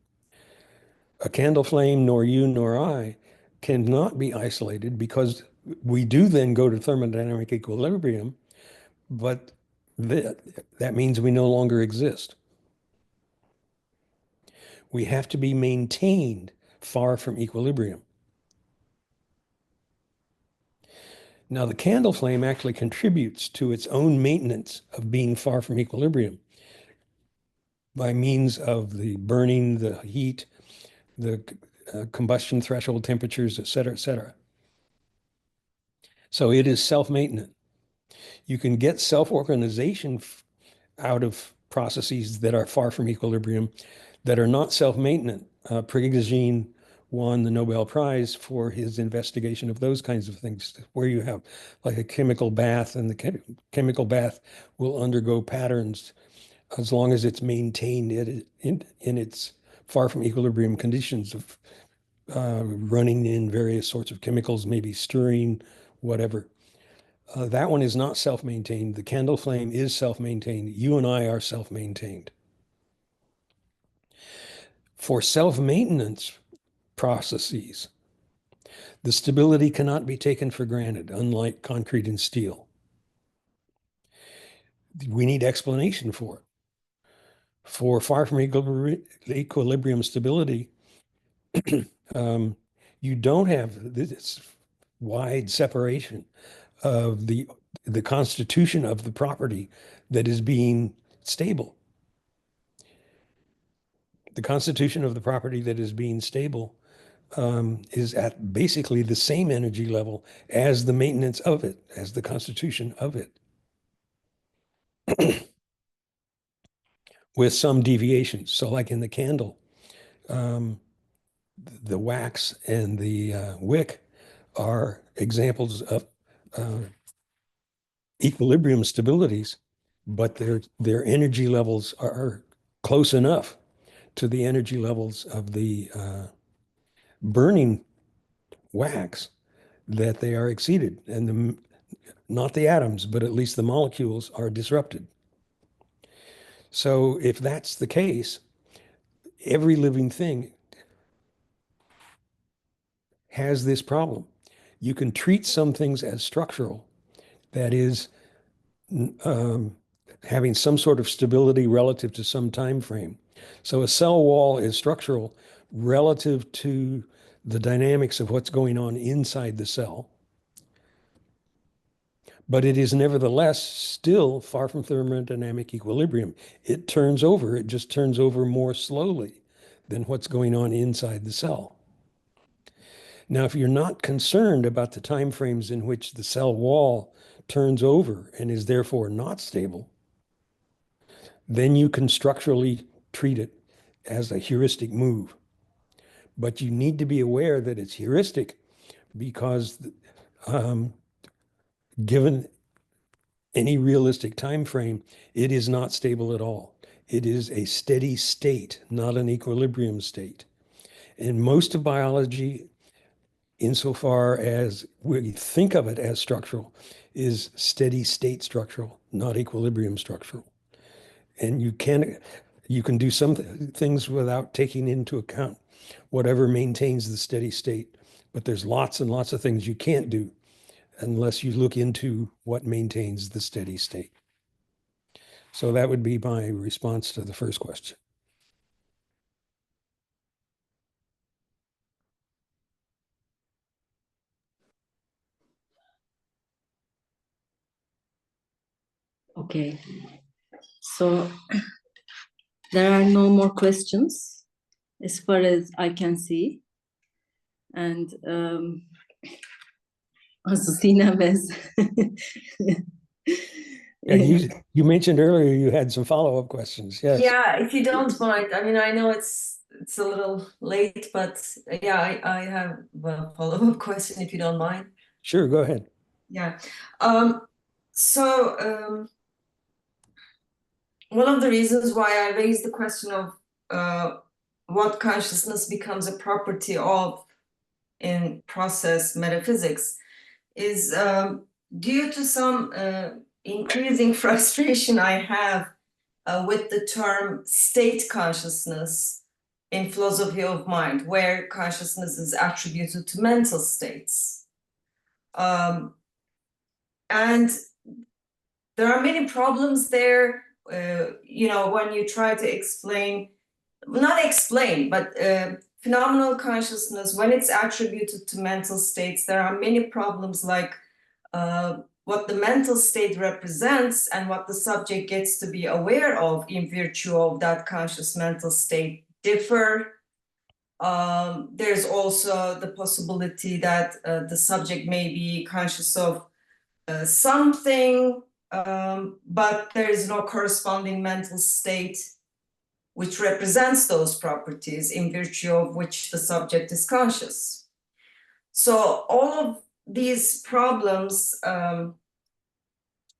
A candle flame, nor you nor I, cannot be isolated because we do then go to thermodynamic equilibrium, but that means we no longer exist. We have to be maintained far from equilibrium. Now, the candle flame actually contributes to its own maintenance of being far from equilibrium by means of the burning, the heat, the combustion threshold temperatures, et cetera, et cetera. So it is self-maintenance. You can get self-organization out of processes that are far from equilibrium that are not self-maintenance. Prigogine won the Nobel Prize for his investigation of those kinds of things, where you have like a chemical bath, and the chemical bath will undergo patterns as long as it's maintained in its far from equilibrium conditions of running in various sorts of chemicals, maybe stirring, whatever. That one is not self-maintained. The candle flame is self-maintained. You and I are self-maintained. For self-maintenance processes, the stability cannot be taken for granted, unlike concrete and steel. We need explanation for it. For far from equilibrium stability, you don't have this wide separation of the constitution of the property that is being stable. The constitution of the property that is being stable is at basically the same energy level as the maintenance of it, as the constitution of it, with some deviations. So like in the candle, the wax and the wick are examples of equilibrium stabilities, but their energy levels are close enough to the energy levels of the burning wax that they are exceeded, and not the atoms, but at least the molecules are disrupted. So if that's the case, every living thing has this problem. You can treat some things as structural, that is, having some sort of stability relative to some time frame. So a cell wall is structural relative to the dynamics of what's going on inside the cell. But it is nevertheless still far from thermodynamic equilibrium. It turns over, it just turns over more slowly than what's going on inside the cell. Now, if you're not concerned about the time frames in which the cell wall turns over and is therefore not stable, then you can structurally treat it as a heuristic move. But you need to be aware that it's heuristic because given any realistic time frame, it is not stable at all. It is a steady state, not an equilibrium state. And most of biology insofar as we think of it as structural, is steady state structural, not equilibrium structural. And you can do some things without taking into account whatever maintains the steady state. But there's lots and lots of things you can't do unless you look into what maintains the steady state. So that would be my response to the first question. Okay. So there are no more questions as far as I can see. And Sinem has Yeah, you mentioned earlier you had some follow-up questions. Yes. Yeah, if you don't mind. I mean, I know it's a little late, but yeah, I have a follow-up question if you don't mind. Sure, go ahead. Yeah. One of the reasons why I raised the question of what consciousness becomes a property of in process metaphysics is due to some increasing frustration I have with the term state consciousness in philosophy of mind, where consciousness is attributed to mental states. And there are many problems there, when you try to explain, not explain, but phenomenal consciousness, when it's attributed to mental states, there are many problems like what the mental state represents and what the subject gets to be aware of in virtue of that conscious mental state differ. There's also the possibility that the subject may be conscious of something, but there is no corresponding mental state which represents those properties in virtue of which the subject is conscious. So all of these problems,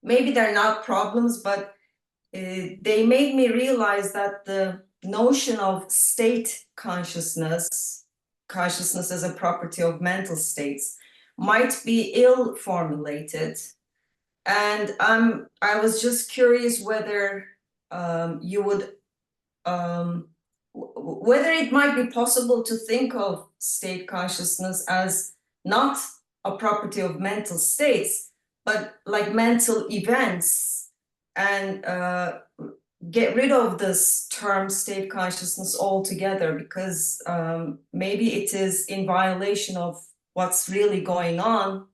maybe they're not problems, but they made me realize that the notion of state consciousness as a property of mental states, might be ill formulated. And I was just curious whether you would, whether it might be possible to think of state consciousness as not a property of mental states, but like mental events, and get rid of this term state consciousness altogether, because maybe it is in violation of what's really going on,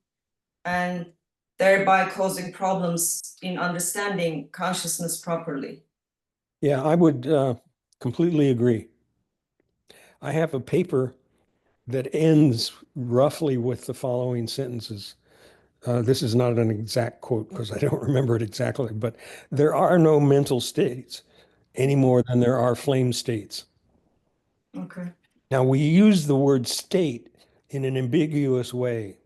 and thereby causing problems in understanding consciousness properly. Yeah, I would completely agree. I have a paper that ends roughly with the following sentences. This is not an exact quote because I don't remember it exactly, but there are no mental states any more than there are flame states. Okay. Now, we use the word state in an ambiguous way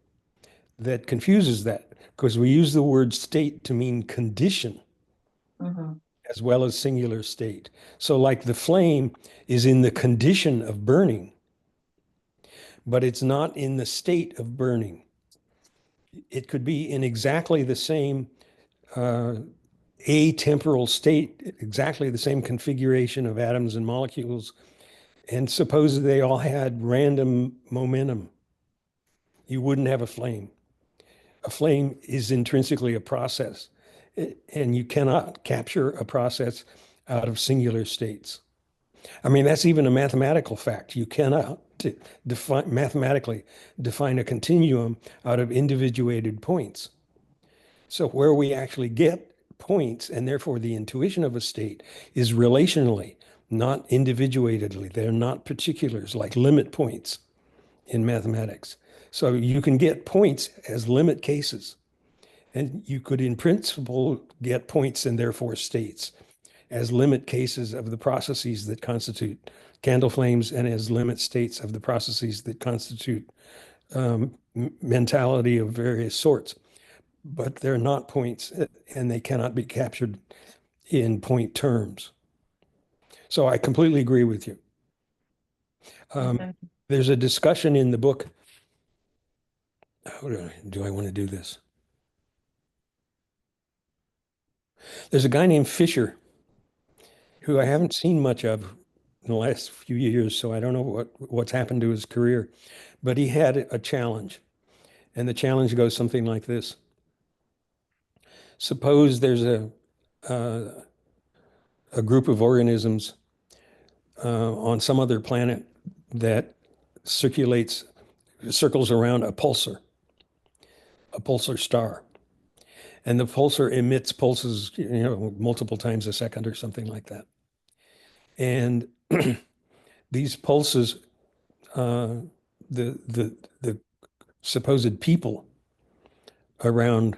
that confuses that, because we use the word state to mean condition as well as singular state. So like the flame is in the condition of burning, but it's not in the state of burning. It could be in exactly the same atemporal state, exactly the same configuration of atoms and molecules, and suppose they all had random momentum. You wouldn't have a flame. A flame is intrinsically a process, and you cannot capture a process out of singular states. I mean, that's even a mathematical fact. You cannot mathematically define a continuum out of individuated points. So where we actually get points, and therefore the intuition of a state, is relationally, not individuatedly. They're not particulars like limit points in mathematics. So you can get points as limit cases. And you could, in principle, get points and therefore states as limit cases of the processes that constitute candle flames, and as limit states of the processes that constitute mentality of various sorts. But they're not points, and they cannot be captured in point terms. So I completely agree with you. There's a discussion in the book how do I want to do this? There's a guy named Fisher who I haven't seen much of in the last few years, so I don't know what's happened to his career, but he had a challenge, and the challenge goes something like this. Suppose there's a group of organisms on some other planet that circles around a pulsar star. And the pulsar emits pulses, multiple times a second or something like that. And these pulses, the supposed people around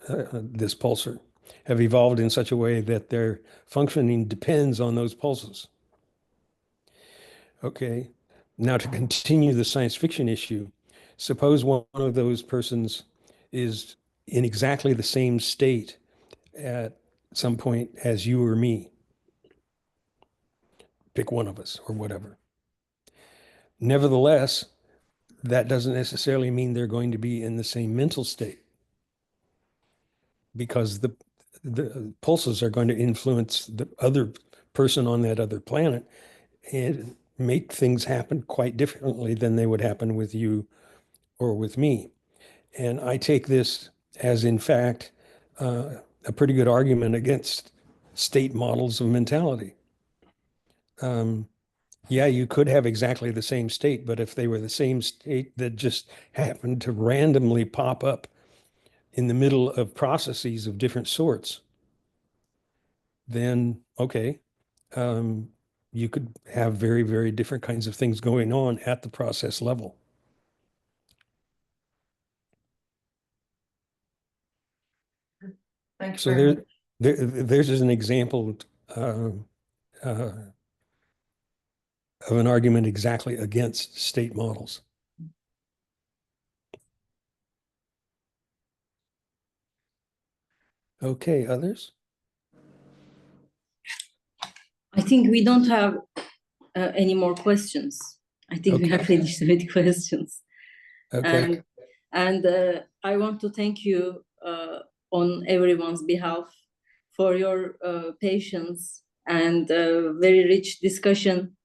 this pulsar have evolved in such a way that their functioning depends on those pulses. Okay, now to continue the science fiction issue, suppose one of those persons is in exactly the same state at some point as you or me. Pick one of us or whatever. Nevertheless, that doesn't necessarily mean they're going to be in the same mental state, because the pulses are going to influence the other person on that other planet and make things happen quite differently than they would happen with you or with me. And I take this as, in fact, a pretty good argument against state models of mentality. Yeah, you could have exactly the same state, but if they were the same state that just happened to randomly pop up in the middle of processes of different sorts, then okay, you could have very, very different kinds of things going on at the process level. Thank you So very much. there's an example of an argument exactly against state models. Okay, others? I think we don't have any more questions. I think we have finished with questions. Okay. And I want to thank you on everyone's behalf for your patience and very rich discussion,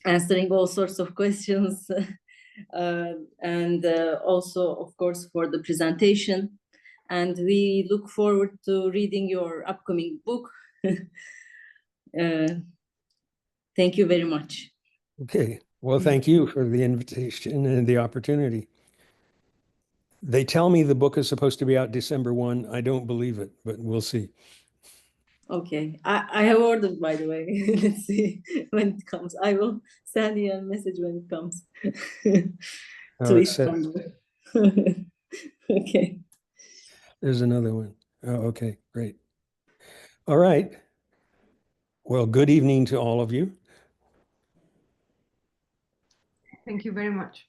answering all sorts of questions, and also, of course, for the presentation. And we look forward to reading your upcoming book. Thank you very much. Okay. Well, thank you for the invitation and the opportunity. They tell me the book is supposed to be out December 1. I don't believe it, but we'll see. Okay. I have ordered, by the way. Let's see when it comes. I will send you a message when it comes to Istanbul. Okay. There's another one. Oh, okay, great. All right. Well, good evening to all of you. Thank you very much.